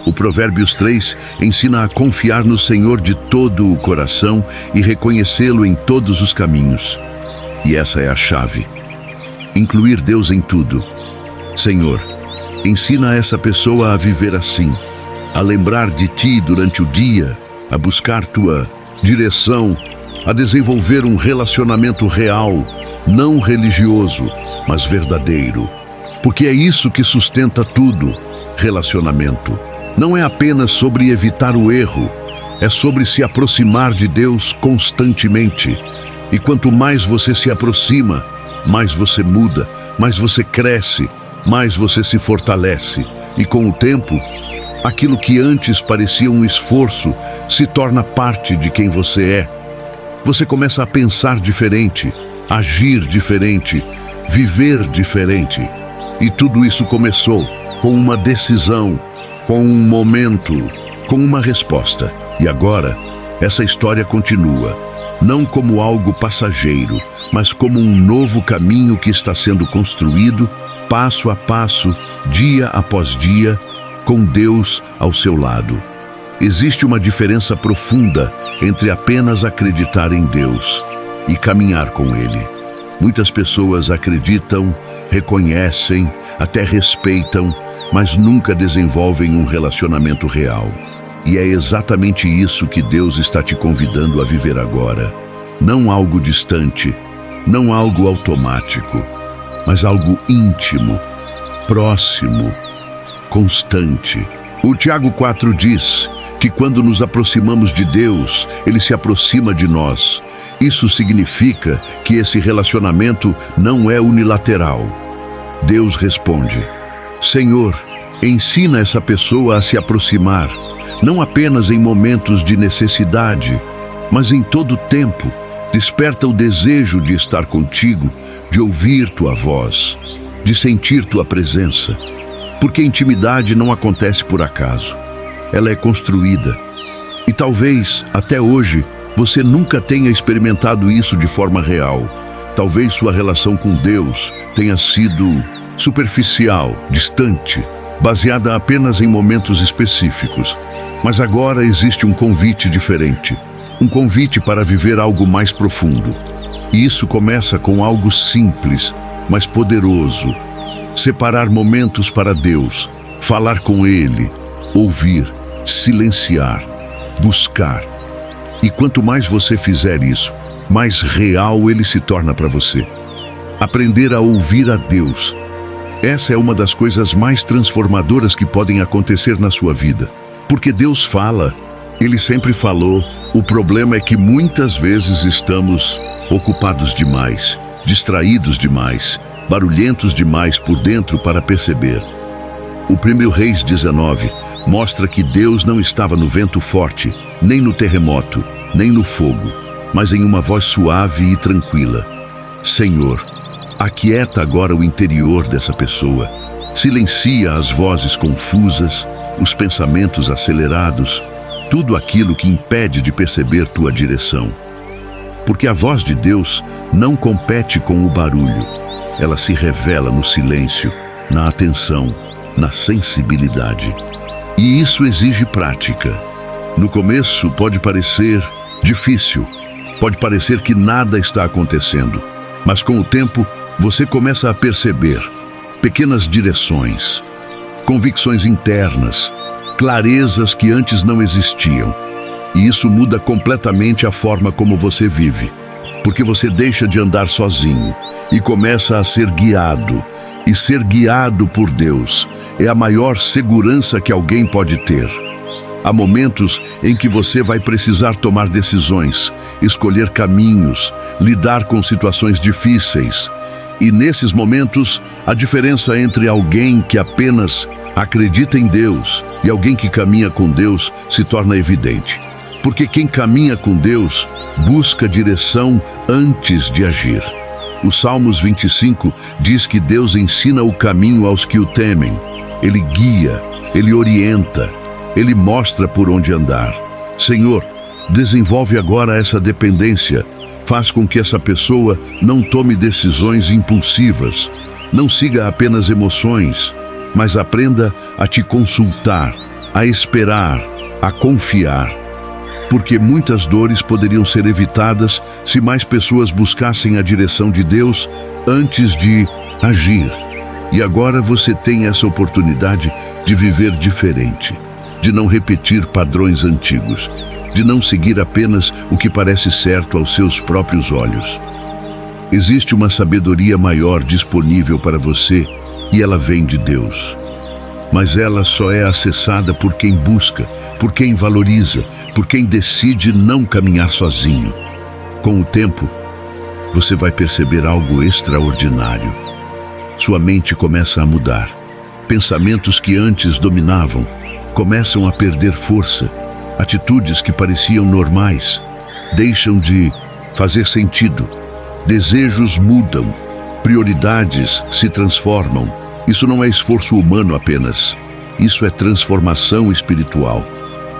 O Provérbios 3 ensina a confiar no Senhor de todo o coração e reconhecê-lo em todos os caminhos. E essa é a chave. Incluir Deus em tudo. Senhor, ensina essa pessoa a viver assim, a lembrar de Ti durante o dia, a buscar Tua direção, a desenvolver um relacionamento real, não religioso, mas verdadeiro. Porque é isso que sustenta tudo. Relacionamento não é apenas sobre evitar o erro, é sobre se aproximar de Deus constantemente. E quanto mais você se aproxima, mais você muda, mais você cresce, mais você se fortalece. E com o tempo, aquilo que antes parecia um esforço se torna parte de quem você é. Você começa a pensar diferente, agir diferente, viver diferente. E tudo isso começou com uma decisão, com um momento, com uma resposta. E agora, essa história continua, não como algo passageiro, mas como um novo caminho que está sendo construído, passo a passo, dia após dia, com Deus ao seu lado. Existe uma diferença profunda entre apenas acreditar em Deus e caminhar com Ele. Muitas pessoas acreditam, reconhecem, até respeitam, mas nunca desenvolvem um relacionamento real. E é exatamente isso que Deus está te convidando a viver agora. Não algo distante, não algo automático, mas algo íntimo, próximo, constante. O Tiago 4 diz que quando nos aproximamos de Deus, Ele se aproxima de nós. Isso significa que esse relacionamento não é unilateral. Deus responde: Senhor, ensina essa pessoa a se aproximar, não apenas em momentos de necessidade, mas em todo tempo. Desperta o desejo de estar contigo, de ouvir tua voz, de sentir tua presença. Porque intimidade não acontece por acaso. Ela é construída. E talvez, até hoje, você nunca tenha experimentado isso de forma real. Talvez sua relação com Deus tenha sido superficial, distante, baseada apenas em momentos específicos. Mas agora existe um convite diferente. Um convite para viver algo mais profundo. E isso começa com algo simples, mas poderoso. Separar momentos para Deus, falar com Ele, ouvir, silenciar, buscar. E quanto mais você fizer isso, mais real Ele se torna para você. Aprender a ouvir a Deus. Essa é uma das coisas mais transformadoras que podem acontecer na sua vida. Porque Deus fala, Ele sempre falou. O problema é que muitas vezes estamos ocupados demais, distraídos demais, barulhentos demais por dentro para perceber. O 1 Reis 19 mostra que Deus não estava no vento forte, nem no terremoto, nem no fogo, mas em uma voz suave e tranquila. Senhor, aquieta agora o interior dessa pessoa. Silencia as vozes confusas, os pensamentos acelerados, tudo aquilo que impede de perceber tua direção. Porque a voz de Deus não compete com o barulho. Ela se revela no silêncio, na atenção, na sensibilidade. E isso exige prática. No começo pode parecer difícil, pode parecer que nada está acontecendo, mas com o tempo você começa a perceber pequenas direções, convicções internas, clarezas que antes não existiam. E isso muda completamente a forma como você vive, porque você deixa de andar sozinho e começa a ser guiado. E ser guiado por Deus é a maior segurança que alguém pode ter. Há momentos em que você vai precisar tomar decisões, escolher caminhos, lidar com situações difíceis. E nesses momentos, a diferença entre alguém que apenas acredita em Deus e alguém que caminha com Deus se torna evidente. Porque quem caminha com Deus busca direção antes de agir. O Salmos 25 diz que Deus ensina o caminho aos que o temem. Ele guia, Ele orienta, Ele mostra por onde andar. Senhor, desenvolve agora essa dependência. Faz com que essa pessoa não tome decisões impulsivas, não siga apenas emoções, mas aprenda a te consultar, a esperar, a confiar. Porque muitas dores poderiam ser evitadas se mais pessoas buscassem a direção de Deus antes de agir. E agora você tem essa oportunidade de viver diferente, de não repetir padrões antigos, de não seguir apenas o que parece certo aos seus próprios olhos. Existe uma sabedoria maior disponível para você e ela vem de Deus. Mas ela só é acessada por quem busca, por quem valoriza, por quem decide não caminhar sozinho. Com o tempo, você vai perceber algo extraordinário. Sua mente começa a mudar. Pensamentos que antes dominavam começam a perder força. Atitudes que pareciam normais deixam de fazer sentido. Desejos mudam. Prioridades se transformam. Isso não é esforço humano apenas. Isso é transformação espiritual.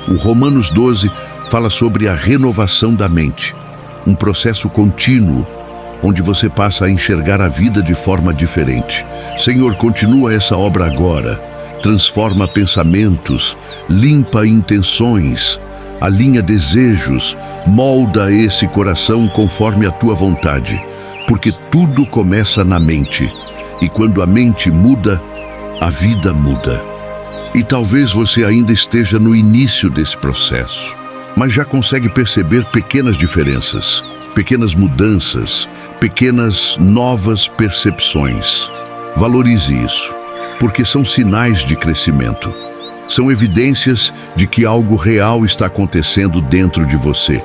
O Romanos 12 fala sobre a renovação da mente. Um processo contínuo, onde você passa a enxergar a vida de forma diferente. Senhor, continua essa obra agora. Transforma pensamentos, limpa intenções, alinha desejos, molda esse coração conforme a tua vontade. Porque tudo começa na mente. E quando a mente muda, a vida muda. E talvez você ainda esteja no início desse processo, mas já consegue perceber pequenas diferenças, pequenas mudanças, pequenas novas percepções. Valorize isso, porque são sinais de crescimento. São evidências de que algo real está acontecendo dentro de você.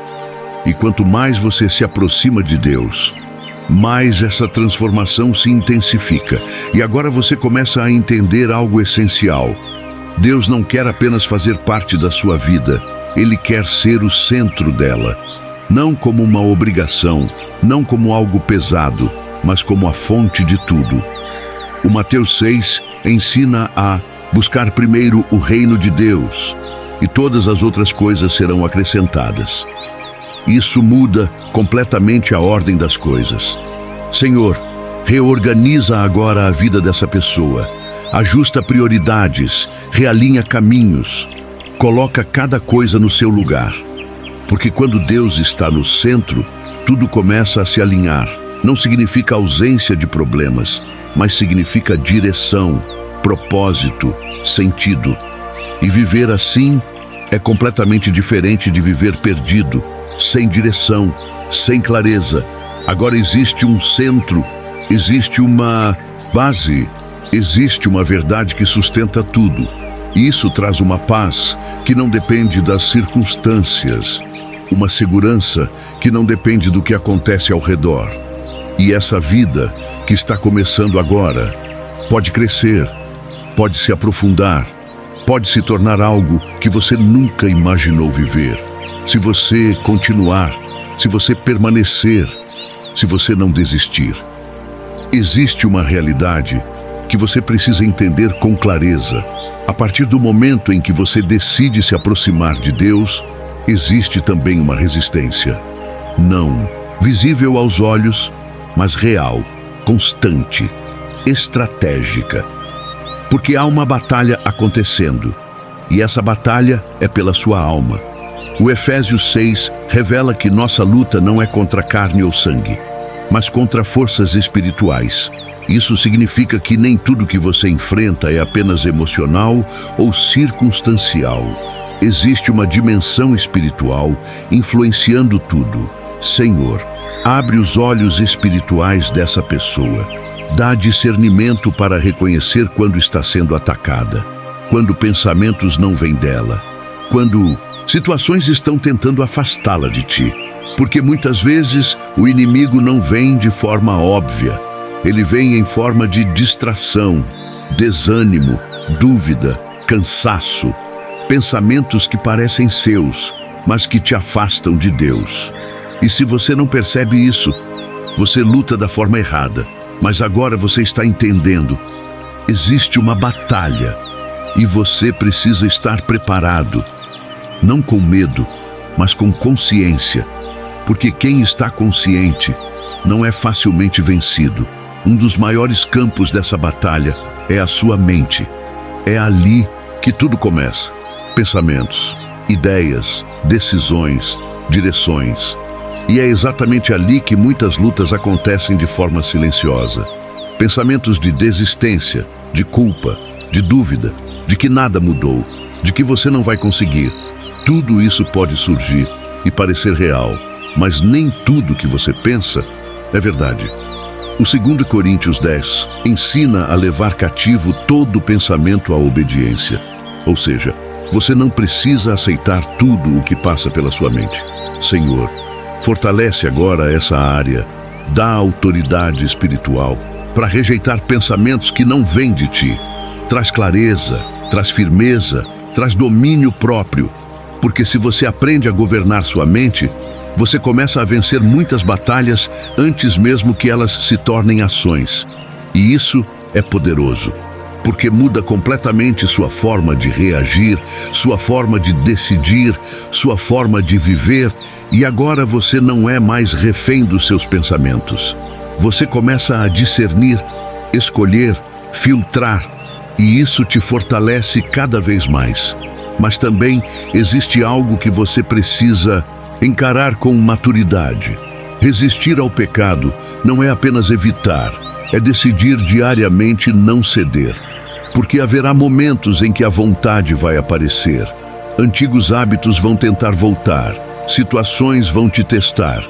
E quanto mais você se aproxima de Deus, mais essa transformação se intensifica. E agora você começa a entender algo essencial. Deus não quer apenas fazer parte da sua vida, Ele quer ser o centro dela. Não como uma obrigação, não como algo pesado, mas como a fonte de tudo. O Mateus 6 ensina a buscar primeiro o reino de Deus, e todas as outras coisas serão acrescentadas. Isso muda completamente a ordem das coisas. Senhor, reorganiza agora a vida dessa pessoa. Ajusta prioridades, realinha caminhos, coloca cada coisa no seu lugar. Porque quando Deus está no centro, tudo começa a se alinhar. Não significa ausência de problemas, mas significa direção, propósito, sentido. E viver assim é completamente diferente de viver perdido, sem direção, sem clareza. Agora existe um centro, existe uma base, existe uma verdade que sustenta tudo. E isso traz uma paz que não depende das circunstâncias, uma segurança que não depende do que acontece ao redor. E essa vida que está começando agora pode crescer, pode se aprofundar, pode se tornar algo que você nunca imaginou viver. Se você continuar, se você permanecer, se você não desistir. Existe uma realidade que você precisa entender com clareza. A partir do momento em que você decide se aproximar de Deus, existe também uma resistência. Não visível aos olhos, mas real, constante, estratégica. Porque há uma batalha acontecendo, e essa batalha é pela sua alma. O Efésios 6 revela que nossa luta não é contra carne ou sangue, mas contra forças espirituais. Isso significa que nem tudo que você enfrenta é apenas emocional ou circunstancial. Existe uma dimensão espiritual influenciando tudo. Senhor, abre os olhos espirituais dessa pessoa. Dá discernimento para reconhecer quando está sendo atacada, quando pensamentos não vêm dela, quando situações estão tentando afastá-la de ti. Porque muitas vezes o inimigo não vem de forma óbvia. Ele vem em forma de distração, desânimo, dúvida, cansaço, pensamentos que parecem seus, mas que te afastam de Deus. E se você não percebe isso, você luta da forma errada. Mas agora você está entendendo. Existe uma batalha e você precisa estar preparado. Não com medo, mas com consciência. Porque quem está consciente não é facilmente vencido. Um dos maiores campos dessa batalha é a sua mente. É ali que tudo começa. Pensamentos, ideias, decisões, direções. E é exatamente ali que muitas lutas acontecem de forma silenciosa. Pensamentos de desistência, de culpa, de dúvida, de que nada mudou, de que você não vai conseguir. Tudo isso pode surgir e parecer real, mas nem tudo que você pensa É verdade. O 2 Coríntios 10 ensina a levar cativo todo pensamento à obediência. Ou seja, você não precisa aceitar tudo o que passa pela sua mente. Senhor, fortalece agora essa área, dá autoridade espiritual para rejeitar pensamentos que não vêm de ti. Traz clareza, traz firmeza, traz domínio próprio. Porque se você aprende a governar sua mente, você começa a vencer muitas batalhas antes mesmo que elas se tornem ações. E isso é poderoso, porque muda completamente sua forma de reagir, sua forma de decidir, sua forma de viver, e agora você não é mais refém dos seus pensamentos. Você começa a discernir, escolher, filtrar, e isso te fortalece cada vez mais. Mas também existe algo que você precisa encarar com maturidade. Resistir ao pecado não é apenas evitar, é decidir diariamente não ceder. Porque haverá momentos em que a vontade vai aparecer. Antigos hábitos vão tentar voltar, situações vão te testar.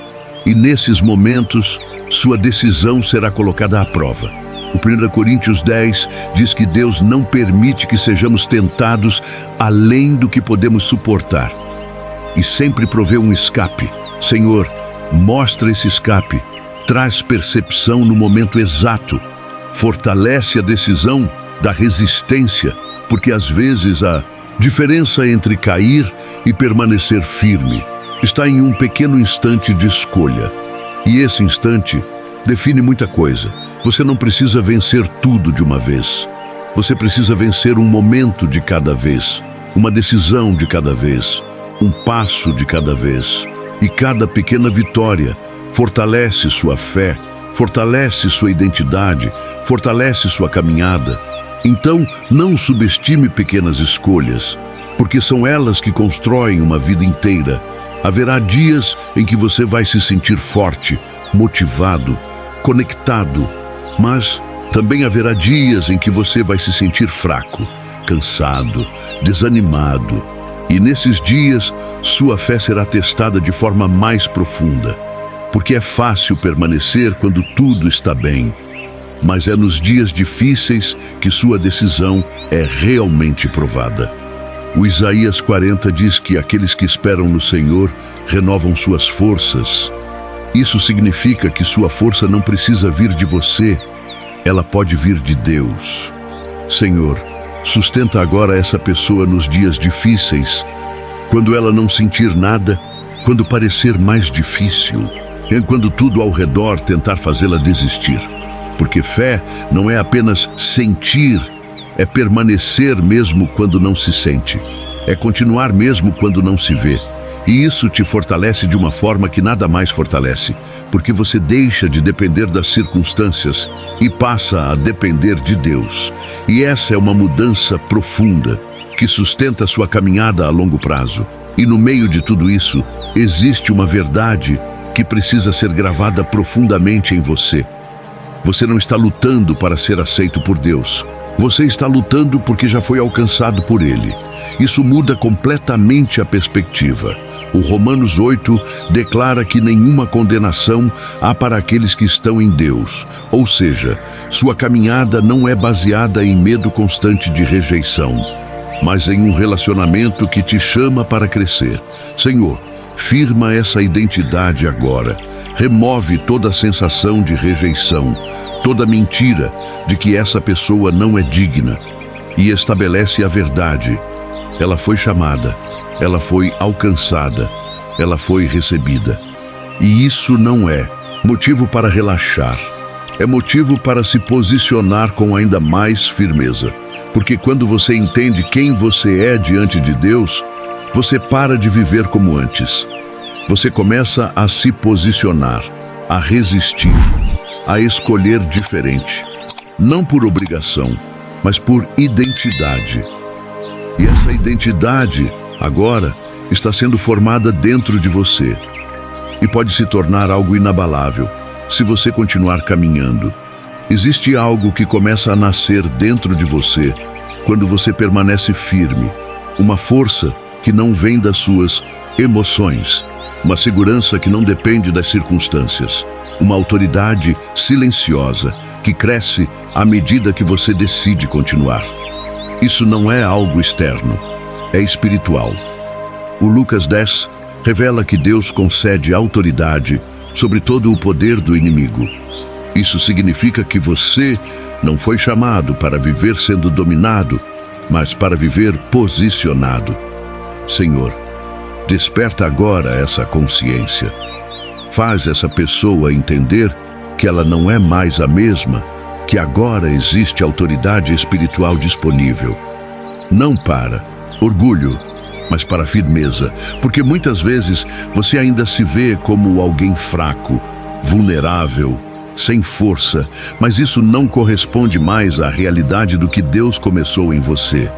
E nesses momentos, sua decisão será colocada à prova. O 1 Coríntios 10 diz que Deus não permite que sejamos tentados além do que podemos suportar. E sempre provê um escape. Senhor, mostra esse escape, traz percepção no momento exato, fortalece a decisão da resistência, porque às vezes a diferença entre cair e permanecer firme está em um pequeno instante de escolha. E esse instante define muita coisa. Você não precisa vencer tudo de uma vez. Você precisa vencer um momento de cada vez, uma decisão de cada vez, um passo de cada vez. E cada pequena vitória fortalece sua fé, fortalece sua identidade, fortalece sua caminhada. Então, não subestime pequenas escolhas, porque são elas que constroem uma vida inteira. Haverá dias em que você vai se sentir forte, motivado, conectado, mas também haverá dias em que você vai se sentir fraco, cansado, desanimado. E nesses dias, sua fé será testada de forma mais profunda, porque é fácil permanecer quando tudo está bem. Mas é nos dias difíceis que sua decisão é realmente provada. O Isaías 40 diz que aqueles que esperam no Senhor renovam suas forças. Isso significa que sua força não precisa vir de você, ela pode vir de Deus. Senhor, sustenta agora essa pessoa nos dias difíceis, quando ela não sentir nada, quando parecer mais difícil, quando tudo ao redor tentar fazê-la desistir. Porque fé não é apenas sentir, é permanecer mesmo quando não se sente, é continuar mesmo quando não se vê. E isso te fortalece de uma forma que nada mais fortalece, porque você deixa de depender das circunstâncias e passa a depender de Deus. E essa é uma mudança profunda, que sustenta sua caminhada a longo prazo. E no meio de tudo isso, existe uma verdade que precisa ser gravada profundamente em você. Você não está lutando para ser aceito por Deus. Você está lutando porque já foi alcançado por Ele. Isso muda completamente a perspectiva. O Romanos 8 declara que nenhuma condenação há para aqueles que estão em Deus. Ou seja, sua caminhada não é baseada em medo constante de rejeição, mas em um relacionamento que te chama para crescer. Senhor, firma essa identidade agora. Remove toda a sensação de rejeição, toda mentira de que essa pessoa não é digna, e estabelece a verdade. Ela foi chamada, ela foi alcançada, ela foi recebida. E isso não é motivo para relaxar, é motivo para se posicionar com ainda mais firmeza. Porque quando você entende quem você é diante de Deus, você para de viver como antes. Você começa a se posicionar, a resistir, a escolher diferente. Não por obrigação, mas por identidade. E essa identidade, agora, está sendo formada dentro de você. E pode se tornar algo inabalável, se você continuar caminhando. Existe algo que começa a nascer dentro de você, quando você permanece firme. Uma força que não vem das suas emoções, uma segurança que não depende das circunstâncias, uma autoridade silenciosa que cresce à medida que você decide continuar. Isso não é algo externo, é espiritual. O Lucas 10 revela que Deus concede autoridade sobre todo o poder do inimigo. Isso significa que você não foi chamado para viver sendo dominado, mas para viver posicionado. Senhor, desperta agora essa consciência. Faz essa pessoa entender que ela não é mais a mesma, que agora existe autoridade espiritual disponível. Não para orgulho, mas para firmeza, porque muitas vezes você ainda se vê como alguém fraco, vulnerável, sem força, mas isso não corresponde mais à realidade do que Deus começou em você.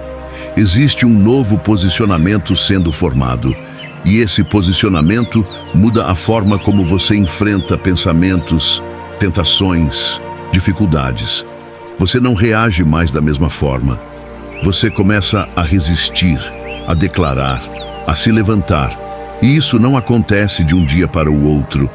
Existe um novo posicionamento sendo formado, e esse posicionamento muda a forma como você enfrenta pensamentos, tentações, dificuldades. Você não reage mais da mesma forma. Você começa a resistir, a declarar, a se levantar. E isso não acontece de um dia para o outro,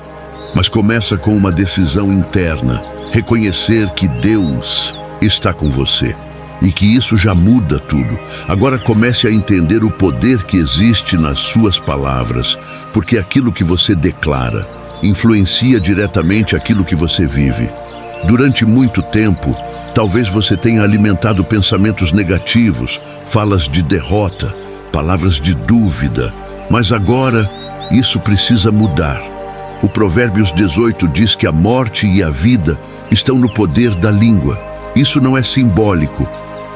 mas começa com uma decisão interna, reconhecer que Deus está com você e que isso já muda tudo. Agora comece a entender o poder que existe nas suas palavras, porque aquilo que você declara influencia diretamente aquilo que você vive. Durante muito tempo, talvez você tenha alimentado pensamentos negativos, falas de derrota, palavras de dúvida, mas agora isso precisa mudar. O Provérbios 18 diz que a morte e a vida estão no poder da língua. Isso não é simbólico,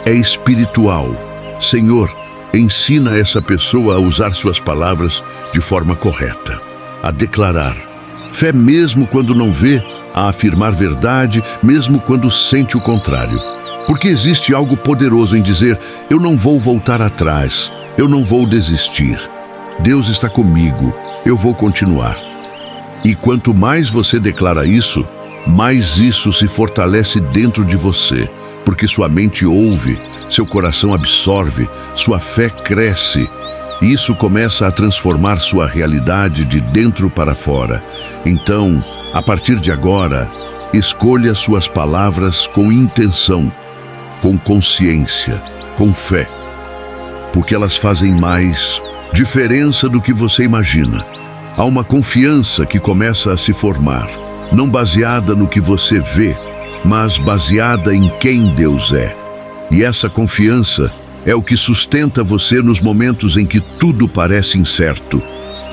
é espiritual. Senhor, ensina essa pessoa a usar suas palavras de forma correta, a declarar fé mesmo quando não vê, a afirmar verdade mesmo quando sente o contrário. Porque existe algo poderoso em dizer: eu não vou voltar atrás, eu não vou desistir. Deus está comigo, eu vou continuar. E quanto mais você declara isso, mais isso se fortalece dentro de você, porque sua mente ouve, seu coração absorve, sua fé cresce. E isso começa a transformar sua realidade de dentro para fora. Então, a partir de agora, escolha suas palavras com intenção, com consciência, com fé, porque elas fazem mais diferença do que você imagina. Há uma confiança que começa a se formar, não baseada no que você vê, mas baseada em quem Deus é. E essa confiança é o que sustenta você nos momentos em que tudo parece incerto.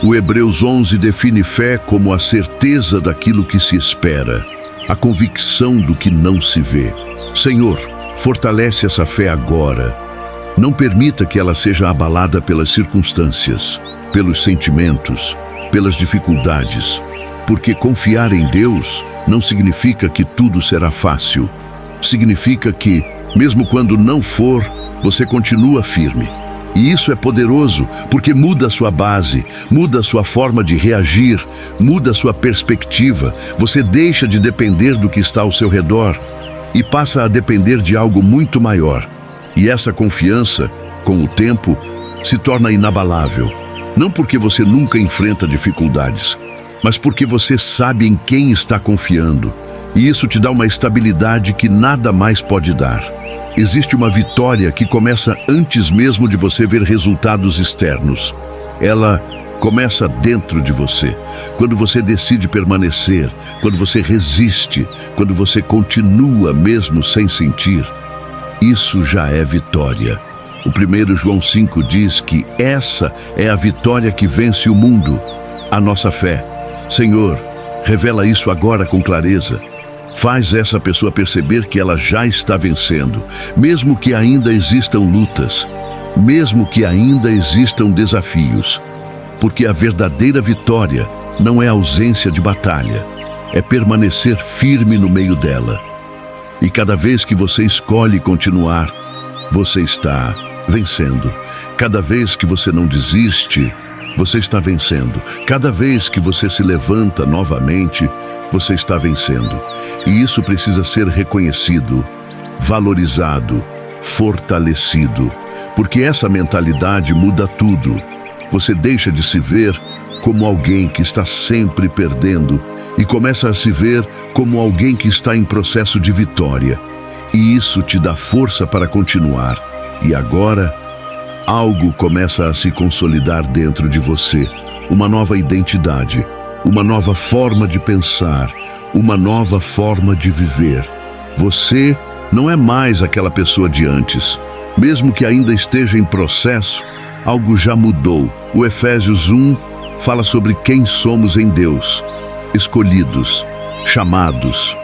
O Hebreus 11 define fé como a certeza daquilo que se espera, a convicção do que não se vê. Senhor, fortalece essa fé agora. Não permita que ela seja abalada pelas circunstâncias, pelos sentimentos, pelas dificuldades, porque confiar em Deus não significa que tudo será fácil. Significa que, mesmo quando não for, você continua firme. E isso é poderoso, porque muda a sua base, muda a sua forma de reagir, muda a sua perspectiva. Você deixa de depender do que está ao seu redor e passa a depender de algo muito maior. E essa confiança, com o tempo, se torna inabalável. Não porque você nunca enfrenta dificuldades, mas porque você sabe em quem está confiando. E isso te dá uma estabilidade que nada mais pode dar. Existe uma vitória que começa antes mesmo de você ver resultados externos. Ela começa dentro de você. Quando você decide permanecer, quando você resiste, quando você continua mesmo sem sentir, isso já é vitória. O 1 João 5 diz que essa é a vitória que vence o mundo, a nossa fé. Senhor, revela isso agora com clareza. Faz essa pessoa perceber que ela já está vencendo, mesmo que ainda existam lutas, mesmo que ainda existam desafios. Porque a verdadeira vitória não é ausência de batalha, é permanecer firme no meio dela. E cada vez que você escolhe continuar, você está vencendo. Cada vez que você não desiste, você está vencendo. Cada vez que você se levanta novamente, você está vencendo. E isso precisa ser reconhecido, valorizado, fortalecido, porque essa mentalidade muda tudo. Você deixa de se ver como alguém que está sempre perdendo e começa a se ver como alguém que está em processo de vitória. E isso te dá força para continuar. E agora, algo começa a se consolidar dentro de você. Uma nova identidade, uma nova forma de pensar, uma nova forma de viver. Você não é mais aquela pessoa de antes. Mesmo que ainda esteja em processo, algo já mudou. O Efésios 1 fala sobre quem somos em Deus. Escolhidos, chamados,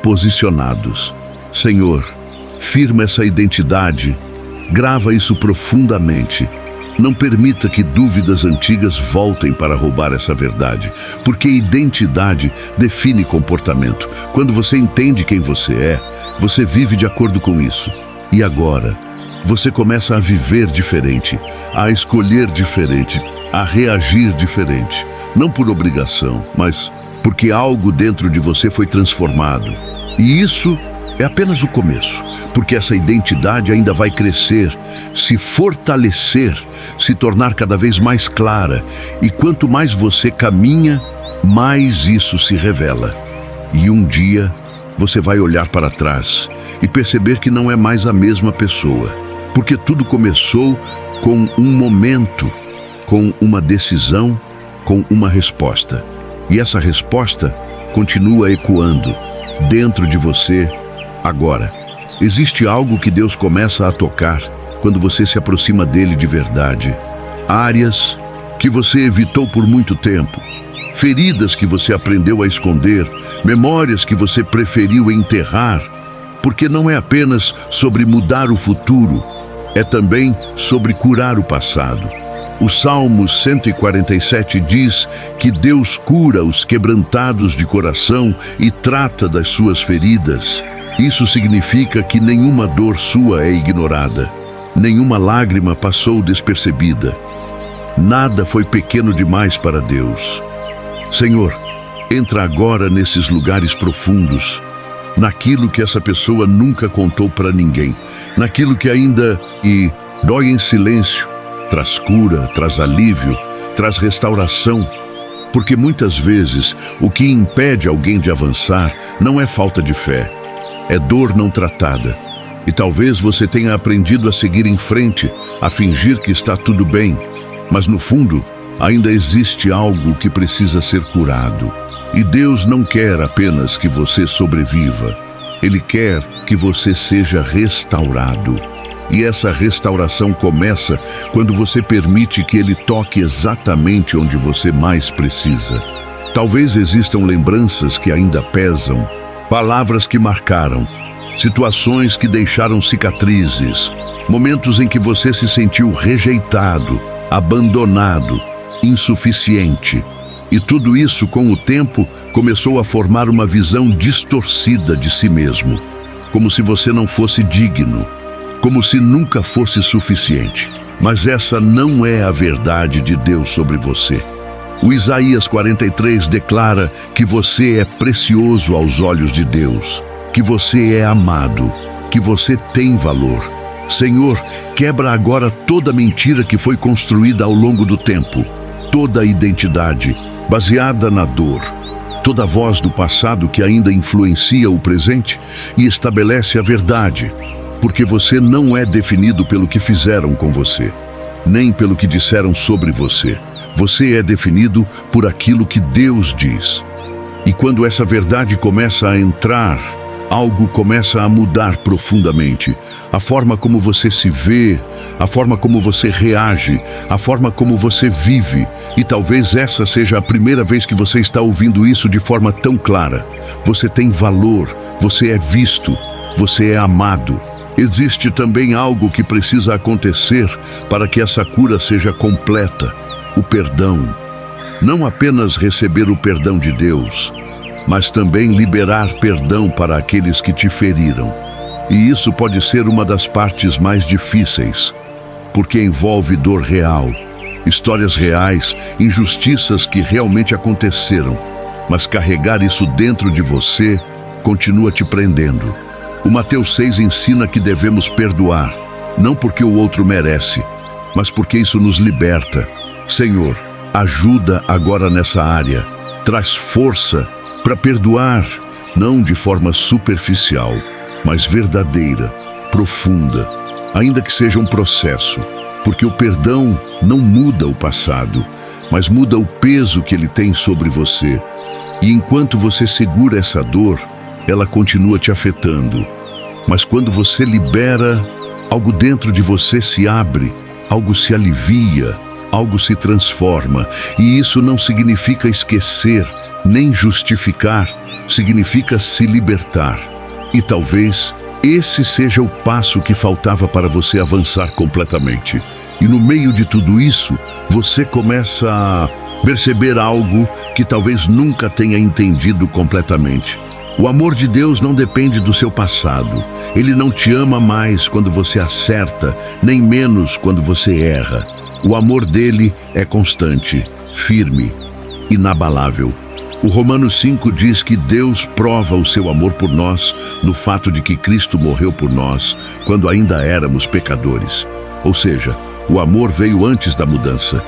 posicionados. Senhor, firma essa identidade, grava isso profundamente. Não permita que dúvidas antigas voltem para roubar essa verdade, porque identidade define comportamento. Quando você entende quem você é, você vive de acordo com isso. E agora, você começa a viver diferente, a escolher diferente, a reagir diferente. Não por obrigação, mas porque algo dentro de você foi transformado. E isso é apenas o começo, porque essa identidade ainda vai crescer, se fortalecer, se tornar cada vez mais clara. E quanto mais você caminha, mais isso se revela. E um dia, você vai olhar para trás e perceber que não é mais a mesma pessoa, porque tudo começou com um momento, com uma decisão, com uma resposta. E essa resposta continua ecoando dentro de você. Agora, existe algo que Deus começa a tocar quando você se aproxima dele de verdade. Áreas que você evitou por muito tempo, feridas que você aprendeu a esconder, memórias que você preferiu enterrar, porque não é apenas sobre mudar o futuro, é também sobre curar o passado. O Salmo 147 diz que Deus cura os quebrantados de coração e trata das suas feridas. Isso significa que nenhuma dor sua é ignorada, nenhuma lágrima passou despercebida. Nada foi pequeno demais para Deus. Senhor, entra agora nesses lugares profundos, naquilo que essa pessoa nunca contou para ninguém, naquilo que ainda dói em silêncio. Traz cura, traz alívio, traz restauração, porque muitas vezes o que impede alguém de avançar não é falta de fé, é dor não tratada. E talvez você tenha aprendido a seguir em frente, a fingir que está tudo bem, mas no fundo ainda existe algo que precisa ser curado. E Deus não quer apenas que você sobreviva, Ele quer que você seja restaurado. E essa restauração começa quando você permite que Ele toque exatamente onde você mais precisa. Talvez existam lembranças que ainda pesam, palavras que marcaram, situações que deixaram cicatrizes, momentos em que você se sentiu rejeitado, abandonado, insuficiente. E tudo isso, com o tempo, começou a formar uma visão distorcida de si mesmo, como se você não fosse digno, como se nunca fosse suficiente. Mas essa não é a verdade de Deus sobre você. O Isaías 43 declara que você é precioso aos olhos de Deus, que você é amado, que você tem valor. Senhor, quebra agora toda mentira que foi construída ao longo do tempo, toda identidade baseada na dor, toda voz do passado que ainda influencia o presente e estabelece a verdade. Porque você não é definido pelo que fizeram com você, nem pelo que disseram sobre você. Você é definido por aquilo que Deus diz. E quando essa verdade começa a entrar, algo começa a mudar profundamente. A forma como você se vê, a forma como você reage, a forma como você vive. E talvez essa seja a primeira vez que você está ouvindo isso de forma tão clara. Você tem valor, você é visto, você é amado. Existe também algo que precisa acontecer para que essa cura seja completa: o perdão. Não apenas receber o perdão de Deus, mas também liberar perdão para aqueles que te feriram. E isso pode ser uma das partes mais difíceis, porque envolve dor real, histórias reais, injustiças que realmente aconteceram. Mas carregar isso dentro de você continua te prendendo. O Mateus 6 ensina que devemos perdoar, não porque o outro merece, mas porque isso nos liberta. Senhor, ajuda agora nessa área. Traz força para perdoar, não de forma superficial, mas verdadeira, profunda, ainda que seja um processo, porque o perdão não muda o passado, mas muda o peso que ele tem sobre você. E enquanto você segura essa dor, ela continua te afetando. Mas quando você libera, algo dentro de você se abre, algo se alivia, algo se transforma. E isso não significa esquecer, nem justificar, significa se libertar. E talvez esse seja o passo que faltava para você avançar completamente. E no meio de tudo isso, você começa a perceber algo que talvez nunca tenha entendido completamente. O amor de Deus não depende do seu passado. Ele não te ama mais quando você acerta, nem menos quando você erra. O amor dele é constante, firme, inabalável. O Romanos 5 diz que Deus prova o seu amor por nós no fato de que Cristo morreu por nós quando ainda éramos pecadores. Ou seja, o amor veio antes da mudança.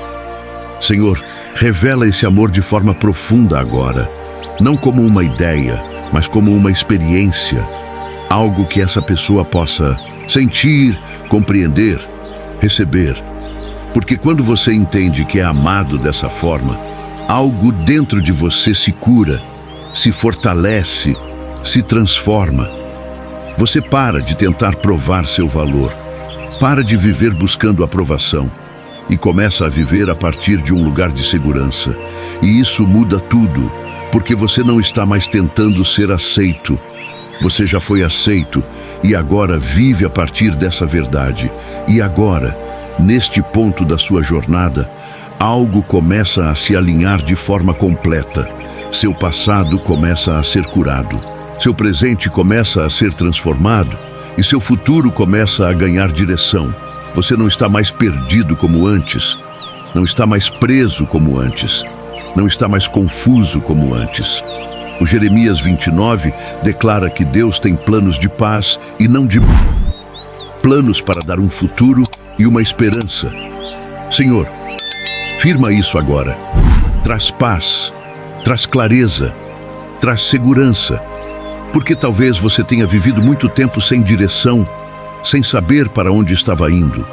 Senhor, revela esse amor de forma profunda agora, não como uma ideia, mas como uma experiência, algo que essa pessoa possa sentir, compreender, receber. Porque quando você entende que é amado dessa forma, algo dentro de você se cura, se fortalece, se transforma. Você para de tentar provar seu valor, para de viver buscando aprovação e começa a viver a partir de um lugar de segurança. E isso muda tudo, porque você não está mais tentando ser aceito. Você já foi aceito e agora vive a partir dessa verdade. E agora, neste ponto da sua jornada, algo começa a se alinhar de forma completa. Seu passado começa a ser curado. Seu presente começa a ser transformado e seu futuro começa a ganhar direção. Você não está mais perdido como antes, não está mais preso como antes, não está mais confuso como antes. O Jeremias 29 declara que Deus tem planos de paz e não de planos para dar um futuro e uma esperança. Senhor, firma isso agora. Traz paz, traz clareza, traz segurança, porque talvez você tenha vivido muito tempo sem direção, sem saber para onde estava indo,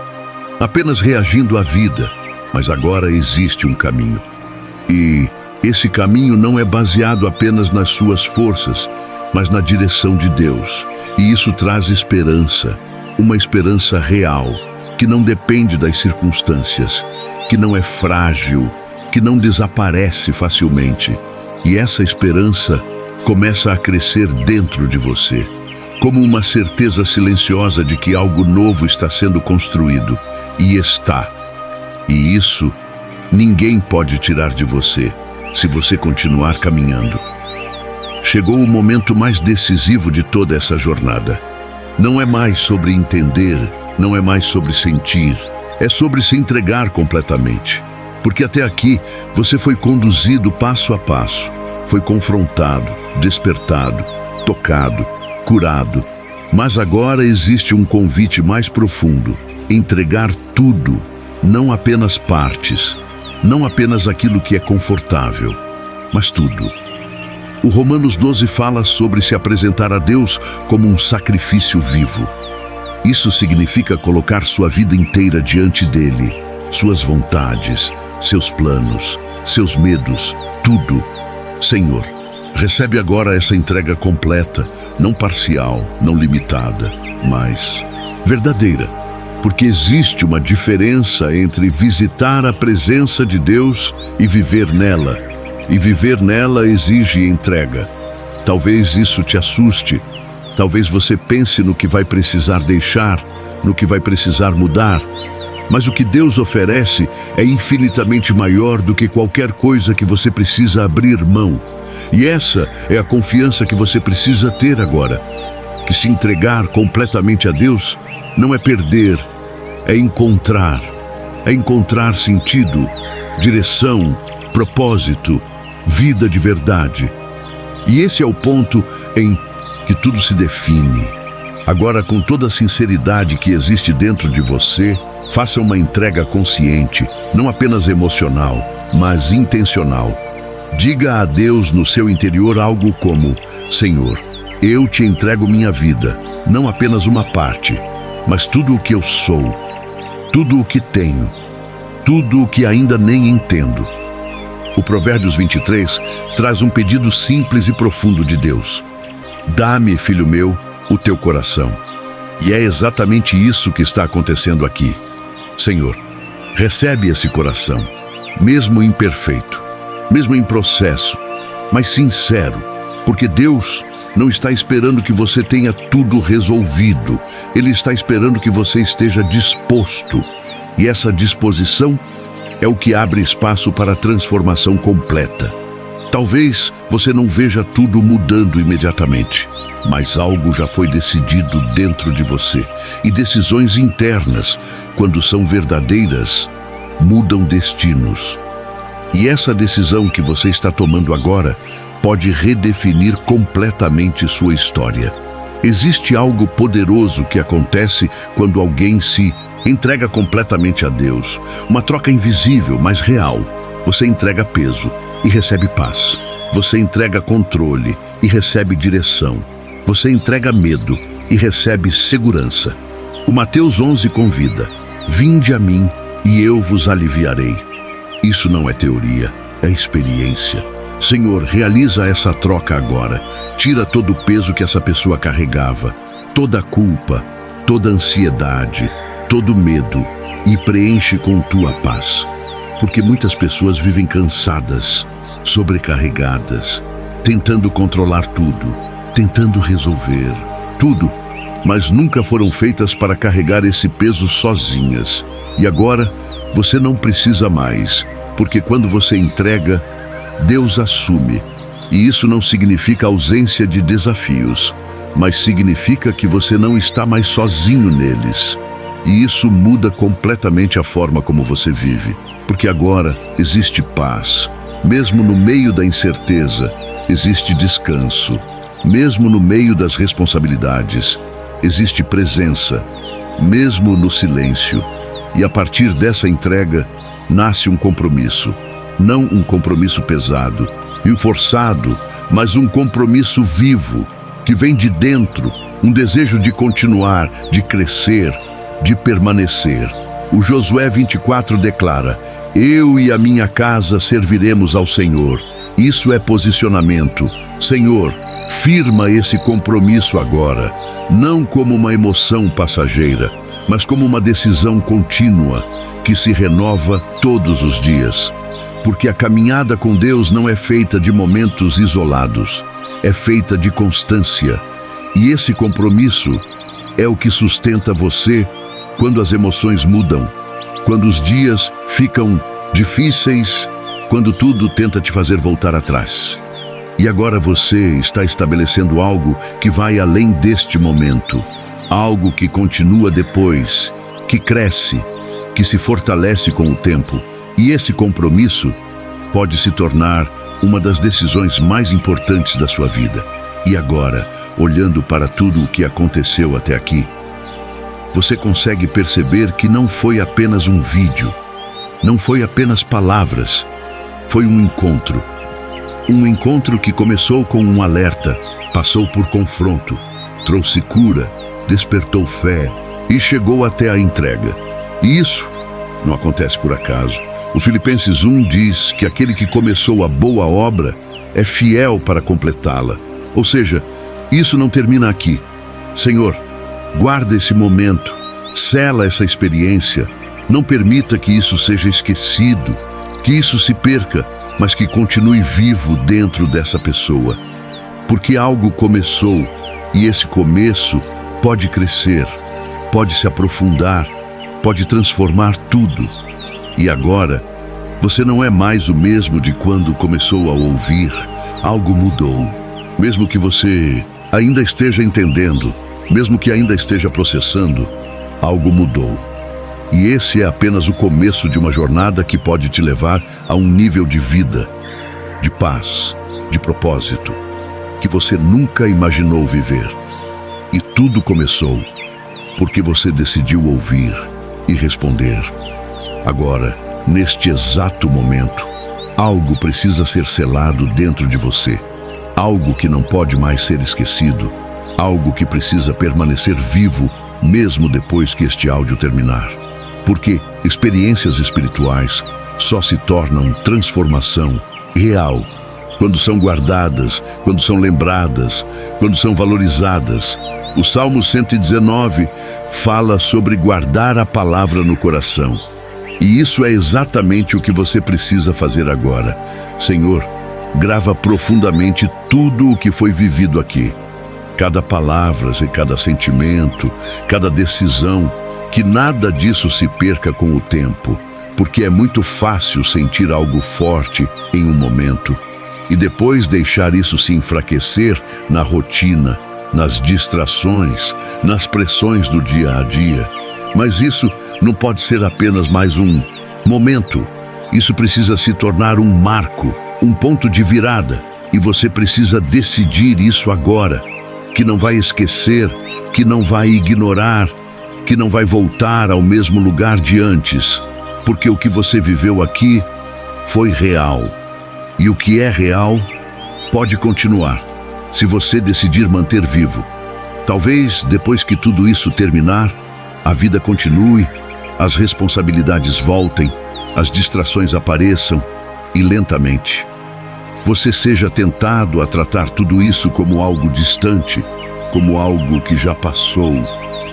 apenas reagindo à vida. Mas agora existe um caminho. E esse caminho não é baseado apenas nas suas forças, mas na direção de Deus. E isso traz esperança, uma esperança real, que não depende das circunstâncias, que não é frágil, que não desaparece facilmente. E essa esperança começa a crescer dentro de você, como uma certeza silenciosa de que algo novo está sendo construído, e está. E isso ninguém pode tirar de você, se você continuar caminhando. Chegou o momento mais decisivo de toda essa jornada. Não é mais sobre entender, não é mais sobre sentir, é sobre se entregar completamente. Porque até aqui você foi conduzido passo a passo, foi confrontado, despertado, tocado, curado. Mas agora existe um convite mais profundo: entregar tudo, não apenas partes, não apenas aquilo que é confortável, mas tudo. O Romanos 12 fala sobre se apresentar a Deus como um sacrifício vivo. Isso significa colocar sua vida inteira diante dele, suas vontades, seus planos, seus medos, tudo. Senhor, recebe agora essa entrega completa, não parcial, não limitada, mas verdadeira. Porque existe uma diferença entre visitar a presença de Deus e viver nela. E viver nela exige entrega. Talvez isso te assuste. Talvez você pense no que vai precisar deixar, no que vai precisar mudar. Mas o que Deus oferece é infinitamente maior do que qualquer coisa que você precisa abrir mão. E essa é a confiança que você precisa ter agora. Que se entregar completamente a Deus não é perder, é encontrar sentido, direção, propósito, vida de verdade. E esse é o ponto em que tudo se define. Agora, com toda a sinceridade que existe dentro de você, faça uma entrega consciente, não apenas emocional, mas intencional. Diga a Deus no seu interior algo como: Senhor, eu te entrego minha vida, não apenas uma parte, mas tudo o que eu sou, tudo o que tenho, tudo o que ainda nem entendo. O Provérbios 23 traz um pedido simples e profundo de Deus: dá-me, filho meu, o teu coração. E é exatamente isso que está acontecendo aqui. Senhor, recebe esse coração, mesmo imperfeito, mesmo em processo, mas sincero, porque Deus não está esperando que você tenha tudo resolvido. Ele está esperando que você esteja disposto. E essa disposição é o que abre espaço para a transformação completa. Talvez você não veja tudo mudando imediatamente, mas algo já foi decidido dentro de você. E decisões internas, quando são verdadeiras, mudam destinos. E essa decisão que você está tomando agora pode redefinir completamente sua história. Existe algo poderoso que acontece quando alguém se entrega completamente a Deus. Uma troca invisível, mas real. Você entrega peso e recebe paz. Você entrega controle e recebe direção. Você entrega medo e recebe segurança. O Mateus 11 convida: vinde a mim e eu vos aliviarei. Isso não é teoria, é experiência. Senhor, realiza essa troca agora. Tira todo o peso que essa pessoa carregava, toda a culpa, toda a ansiedade, todo o medo, e preenche com tua paz. Porque muitas pessoas vivem cansadas, sobrecarregadas, tentando controlar tudo, tentando resolver tudo, mas nunca foram feitas para carregar esse peso sozinhas. E agora você não precisa mais, porque quando você entrega, Deus assume. E isso não significa ausência de desafios, mas significa que você não está mais sozinho neles. E isso muda completamente a forma como você vive, porque agora existe paz. Mesmo no meio da incerteza, existe descanso. Mesmo no meio das responsabilidades, existe presença. Mesmo no silêncio. E a partir dessa entrega, nasce um compromisso. Não um compromisso pesado e forçado, mas um compromisso vivo, que vem de dentro, um desejo de continuar, de crescer, de permanecer. O Josué 24 declara: eu e a minha casa serviremos ao Senhor. Isso é posicionamento. Senhor, firma esse compromisso agora, não como uma emoção passageira, mas como uma decisão contínua, que se renova todos os dias. Porque a caminhada com Deus não é feita de momentos isolados, é feita de constância. E esse compromisso é o que sustenta você quando as emoções mudam, quando os dias ficam difíceis, quando tudo tenta te fazer voltar atrás. E agora você está estabelecendo algo que vai além deste momento, algo que continua depois, que cresce, que se fortalece com o tempo. E esse compromisso pode se tornar uma das decisões mais importantes da sua vida. E agora, olhando para tudo o que aconteceu até aqui, você consegue perceber que não foi apenas um vídeo, não foi apenas palavras, foi um encontro. Um encontro que começou com um alerta, passou por confronto, trouxe cura, despertou fé e chegou até a entrega. E isso não acontece por acaso. O Filipenses 1 diz que aquele que começou a boa obra é fiel para completá-la. Ou seja, isso não termina aqui. Senhor, guarda esse momento, sela essa experiência, não permita que isso seja esquecido, que isso se perca, mas que continue vivo dentro dessa pessoa. Porque algo começou, e esse começo pode crescer, pode se aprofundar, pode transformar tudo. E agora, você não é mais o mesmo de quando começou a ouvir. Algo mudou. Mesmo que você ainda esteja entendendo, mesmo que ainda esteja processando, algo mudou. E esse é apenas o começo de uma jornada que pode te levar a um nível de vida, de paz, de propósito, que você nunca imaginou viver. E tudo começou porque você decidiu ouvir e responder. Agora, neste exato momento, Algo precisa ser selado dentro de você. Algo que não pode mais ser esquecido. Algo que precisa permanecer vivo, mesmo depois que este áudio terminar. Porque experiências espirituais só se tornam transformação real quando são guardadas, quando são lembradas, quando são valorizadas. O Salmo 119 fala sobre guardar a palavra no coração. E isso é exatamente o que você precisa fazer agora. Senhor, grava profundamente tudo o que foi vivido aqui. Cada palavra e cada sentimento, cada decisão, que nada disso se perca com o tempo, porque é muito fácil sentir algo forte em um momento e depois deixar isso se enfraquecer na rotina, nas distrações, nas pressões do dia a dia. Mas isso não pode ser apenas mais um momento. Isso precisa se tornar um marco, um ponto de virada. E você precisa decidir isso agora, que não vai esquecer, que não vai ignorar, que não vai voltar ao mesmo lugar de antes, porque o que você viveu aqui foi real. E o que é real pode continuar, se você decidir manter vivo. Talvez, depois que tudo isso terminar, a vida continue, as responsabilidades voltem, as distrações apareçam e lentamente você seja tentado a tratar tudo isso como algo distante, como algo que já passou.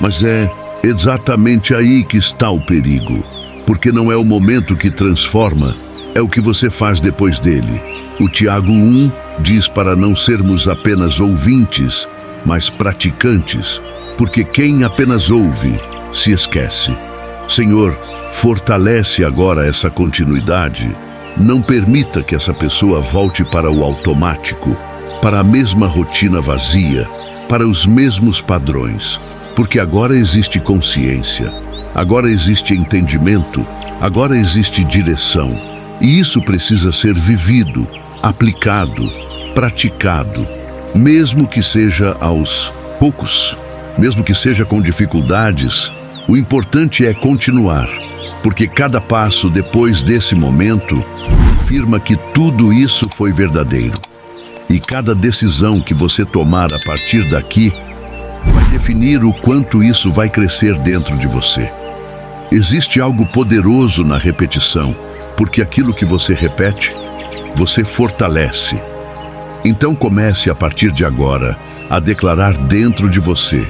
Mas é exatamente aí que está o perigo, porque não é o momento que transforma, é o que você faz depois dele. O Tiago 1 diz para não sermos apenas ouvintes, mas praticantes, porque quem apenas ouve se esquece. Senhor, fortalece agora essa continuidade. Não permita que essa pessoa volte para o automático, para a mesma rotina vazia, para os mesmos padrões, porque agora existe consciência, agora existe entendimento, agora existe direção. E isso precisa ser vivido, aplicado, praticado, mesmo que seja aos poucos, mesmo que seja com dificuldades. O importante é continuar, porque cada passo depois desse momento afirma que tudo isso foi verdadeiro. E cada decisão que você tomar a partir daqui vai definir o quanto isso vai crescer dentro de você. Existe algo poderoso na repetição, porque aquilo que você repete, você fortalece. Então comece a partir de agora a declarar dentro de você,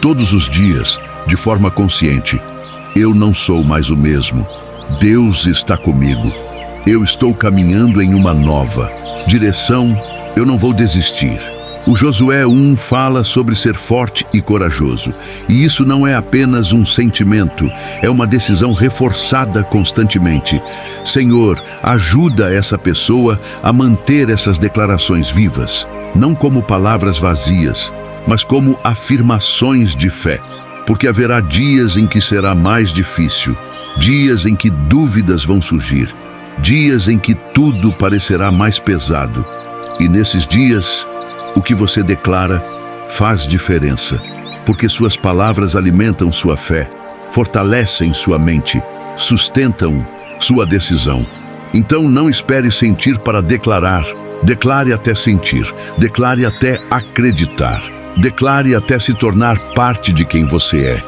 todos os dias, de forma consciente: eu não sou mais o mesmo. Deus está comigo. Eu estou caminhando em uma nova direção. Eu não vou desistir. O Josué 1 fala sobre ser forte e corajoso. E isso não é apenas um sentimento, é uma decisão reforçada constantemente. Senhor, ajuda essa pessoa a manter essas declarações vivas, não como palavras vazias, mas como afirmações de fé. Porque haverá dias em que será mais difícil, dias em que dúvidas vão surgir, dias em que tudo parecerá mais pesado. E nesses dias, o que você declara faz diferença, porque suas palavras alimentam sua fé, fortalecem sua mente, sustentam sua decisão. Então não espere sentir para declarar. Declare até sentir, declare até acreditar, declare até se tornar parte de quem você é.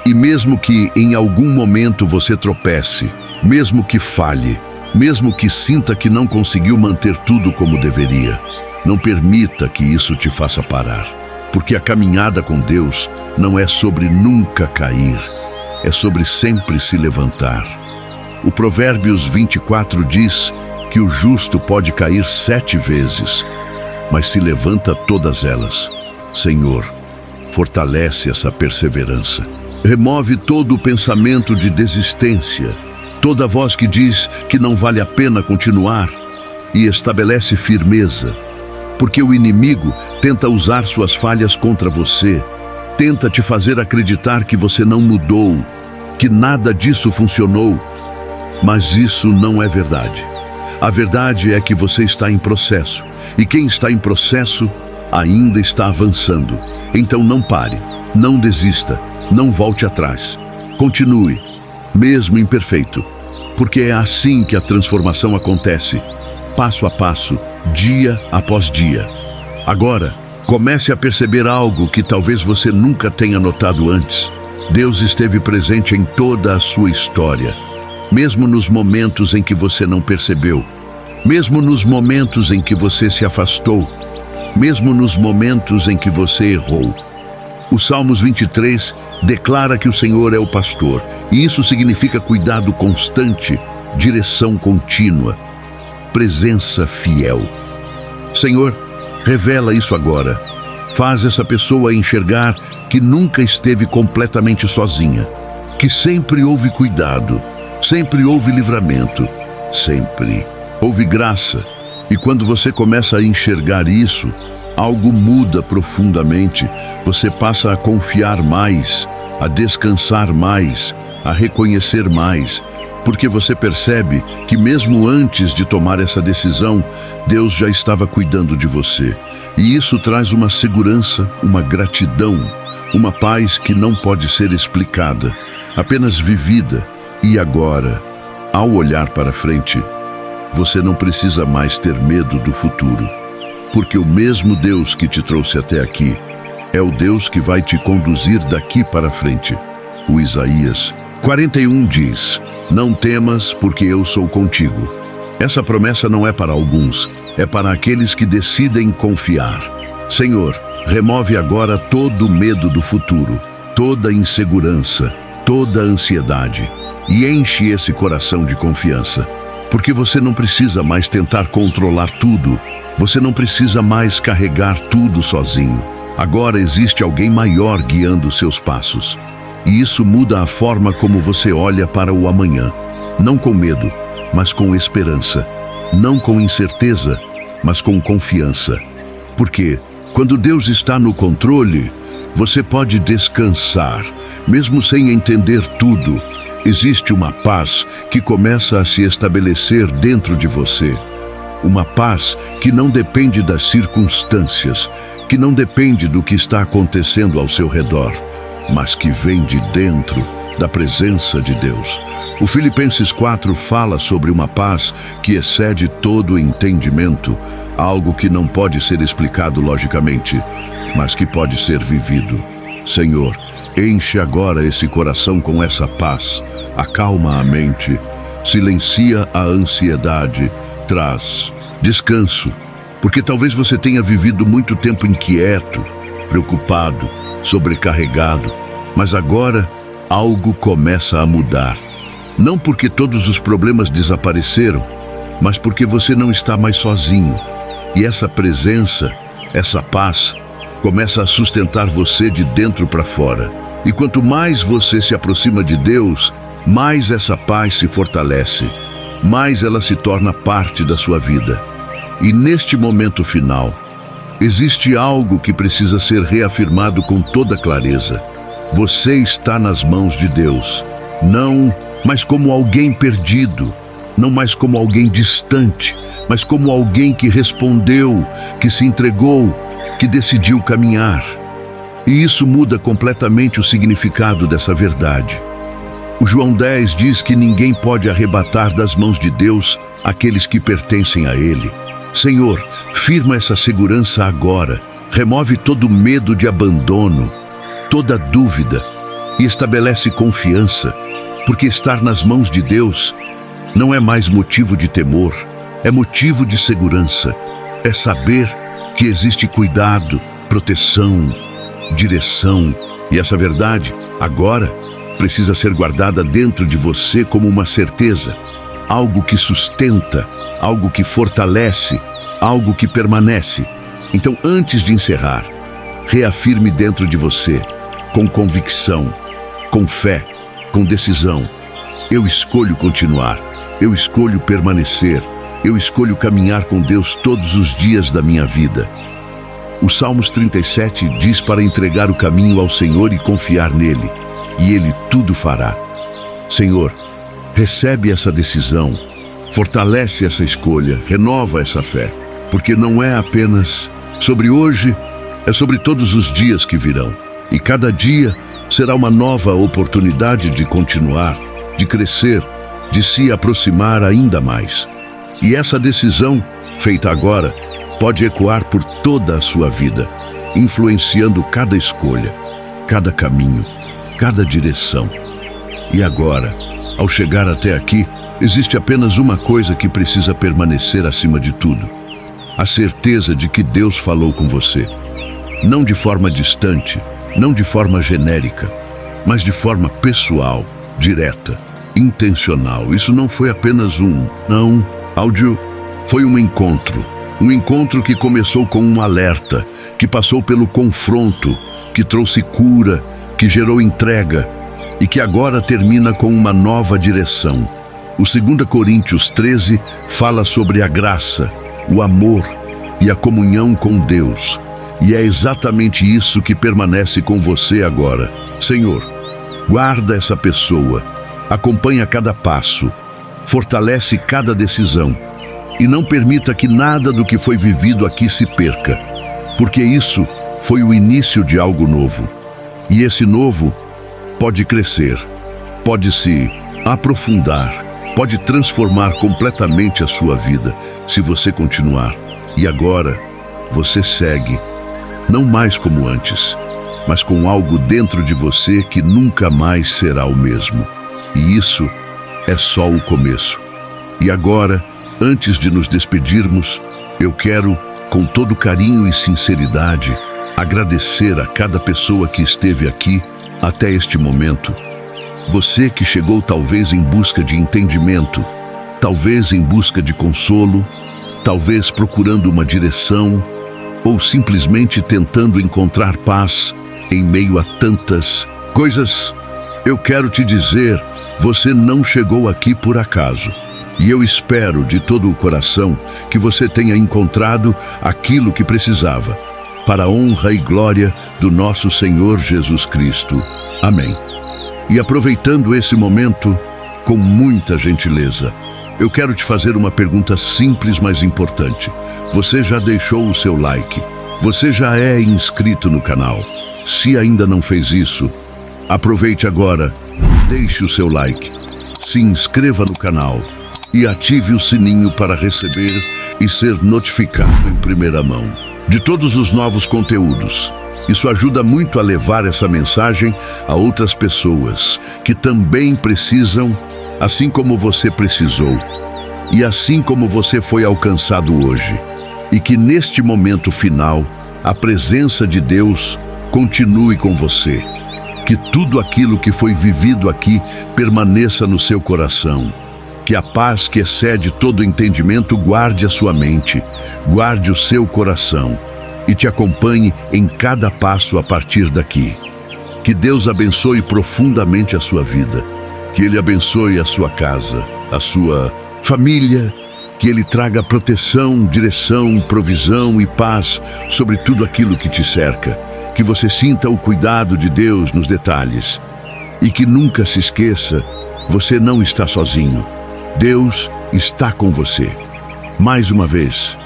E mesmo que em algum momento você tropece, mesmo que falhe, mesmo que sinta que não conseguiu manter tudo como deveria, não permita que isso te faça parar, porque a caminhada com Deus não é sobre nunca cair, é sobre sempre se levantar. O Provérbios 24 diz que o justo pode cair 7 vezes, mas se levanta todas elas. Senhor, fortalece essa perseverança. Remove todo o pensamento de desistência, toda voz que diz que não vale a pena continuar, e estabelece firmeza, porque o inimigo tenta usar suas falhas contra você, tenta te fazer acreditar que você não mudou, que nada disso funcionou, mas isso não é verdade. A verdade é que você está em processo, e quem está em processo ainda está avançando. Então não pare, não desista, não volte atrás. Continue, mesmo imperfeito, porque é assim que a transformação acontece, passo a passo, dia após dia. Agora, comece a perceber algo que talvez você nunca tenha notado antes. Deus esteve presente em toda a sua história, mesmo nos momentos em que você não percebeu, mesmo nos momentos em que você se afastou, mesmo nos momentos em que você errou. O Salmos 23 declara que o Senhor é o pastor, e isso significa cuidado constante, direção contínua, presença fiel. Senhor, revela isso agora. Faz essa pessoa enxergar que nunca esteve completamente sozinha, que sempre houve cuidado, sempre houve livramento, sempre houve graça. E quando você começa a enxergar isso, algo muda profundamente. Você passa a confiar mais, a descansar mais, a reconhecer mais, porque você percebe que mesmo antes de tomar essa decisão, Deus já estava cuidando de você. E isso traz uma segurança, uma gratidão, uma paz que não pode ser explicada, apenas vivida. E agora, ao olhar para frente, você não precisa mais ter medo do futuro, porque o mesmo Deus que te trouxe até aqui é o Deus que vai te conduzir daqui para frente. O Isaías 41 diz: não temas, porque eu sou contigo. Essa promessa não é para alguns, é para aqueles que decidem confiar. Senhor, remove agora todo o medo do futuro, toda insegurança, toda ansiedade, e enche esse coração de confiança, porque você não precisa mais tentar controlar tudo, você não precisa mais carregar tudo sozinho. Agora existe alguém maior guiando seus passos. E isso muda a forma como você olha para o amanhã. Não com medo, mas com esperança. Não com incerteza, mas com confiança. Porque quando Deus está no controle, você pode descansar, mesmo sem entender tudo. Existe uma paz que começa a se estabelecer dentro de você. Uma paz que não depende das circunstâncias, que não depende do que está acontecendo ao seu redor, mas que vem de dentro da presença de Deus. O Filipenses 4 fala sobre uma paz que excede todo o entendimento, algo que não pode ser explicado logicamente, mas que pode ser vivido. Senhor, enche agora esse coração com essa paz, acalma a mente, silencia a ansiedade, traz descanso, porque talvez você tenha vivido muito tempo inquieto, preocupado, sobrecarregado, mas agora algo começa a mudar. Não porque todos os problemas desapareceram, mas porque você não está mais sozinho. E essa presença, essa paz, começa a sustentar você de dentro para fora. E quanto mais você se aproxima de Deus, mais essa paz se fortalece, mais ela se torna parte da sua vida. E neste momento final, existe algo que precisa ser reafirmado com toda clareza. Você está nas mãos de Deus, não mais como alguém perdido, não mais como alguém distante, mas como alguém que respondeu, que se entregou, que decidiu caminhar. E isso muda completamente o significado dessa verdade. O João 10 diz que ninguém pode arrebatar das mãos de Deus aqueles que pertencem a Ele. Senhor, firma essa segurança agora, remove todo medo de abandono, toda dúvida e estabelece confiança, porque estar nas mãos de Deus não é mais motivo de temor, é motivo de segurança, é saber que existe cuidado, proteção, direção, e essa verdade, agora, precisa ser guardada dentro de você como uma certeza, algo que sustenta, algo que fortalece, algo que permanece. Então, antes de encerrar, reafirme dentro de você, com convicção, com fé, com decisão: eu escolho continuar, eu escolho permanecer, eu escolho caminhar com Deus todos os dias da minha vida. O Salmos 37 diz para entregar o caminho ao Senhor e confiar nele, e Ele tudo fará. Senhor, recebe essa decisão, fortalece essa escolha, renova essa fé, porque não é apenas sobre hoje, é sobre todos os dias que virão. E cada dia será uma nova oportunidade de continuar, de crescer, de se aproximar ainda mais. E essa decisão, feita agora, pode ecoar por toda a sua vida, influenciando cada escolha, cada caminho, cada direção. E agora, ao chegar até aqui, existe apenas uma coisa que precisa permanecer acima de tudo: a certeza de que Deus falou com você. Não de forma distante, não de forma genérica, mas de forma pessoal, direta, intencional. Isso não foi apenas áudio, foi um encontro. Um encontro que começou com um alerta, que passou pelo confronto, que trouxe cura, que gerou entrega e que agora termina com uma nova direção. O 2 Coríntios 13 fala sobre a graça, o amor e a comunhão com Deus. E é exatamente isso que permanece com você agora. Senhor, guarda essa pessoa, acompanha cada passo, fortalece cada decisão e não permita que nada do que foi vivido aqui se perca, porque isso foi o início de algo novo. E esse novo pode crescer, pode se aprofundar, pode transformar completamente a sua vida, se você continuar. E agora, você segue, não mais como antes, mas com algo dentro de você que nunca mais será o mesmo. E isso é só o começo. E agora, antes de nos despedirmos, eu quero, com todo carinho e sinceridade, agradecer a cada pessoa que esteve aqui até este momento. Você que chegou talvez em busca de entendimento, talvez em busca de consolo, talvez procurando uma direção, ou simplesmente tentando encontrar paz em meio a tantas coisas. Eu quero te dizer, você não chegou aqui por acaso. E eu espero de todo o coração que você tenha encontrado aquilo que precisava, para a honra e glória do nosso Senhor Jesus Cristo. Amém. E aproveitando esse momento, com muita gentileza, eu quero te fazer uma pergunta simples, mas importante. Você já deixou o seu like? Você já é inscrito no canal? Se ainda não fez isso, aproveite agora, deixe o seu like, se inscreva no canal e ative o sininho para receber e ser notificado em primeira mão de todos os novos conteúdos. Isso ajuda muito a levar essa mensagem a outras pessoas que também precisam, assim como você precisou, e assim como você foi alcançado hoje. E que neste momento final, a presença de Deus continue com você. Que tudo aquilo que foi vivido aqui permaneça no seu coração. Que a paz que excede todo entendimento guarde a sua mente, guarde o seu coração e te acompanhe em cada passo a partir daqui. Que Deus abençoe profundamente a sua vida, que Ele abençoe a sua casa, a sua família, que Ele traga proteção, direção, provisão e paz sobre tudo aquilo que te cerca, que você sinta o cuidado de Deus nos detalhes e que nunca se esqueça, você não está sozinho. Deus está com você. Mais uma vez,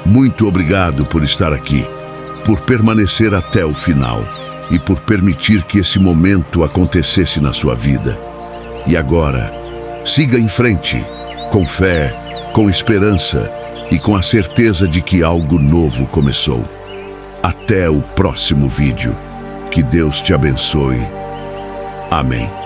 muito obrigado por estar aqui, por permanecer até o final e por permitir que esse momento acontecesse na sua vida. E agora, siga em frente, com fé, com esperança e com a certeza de que algo novo começou. Até o próximo vídeo. Que Deus te abençoe. Amém.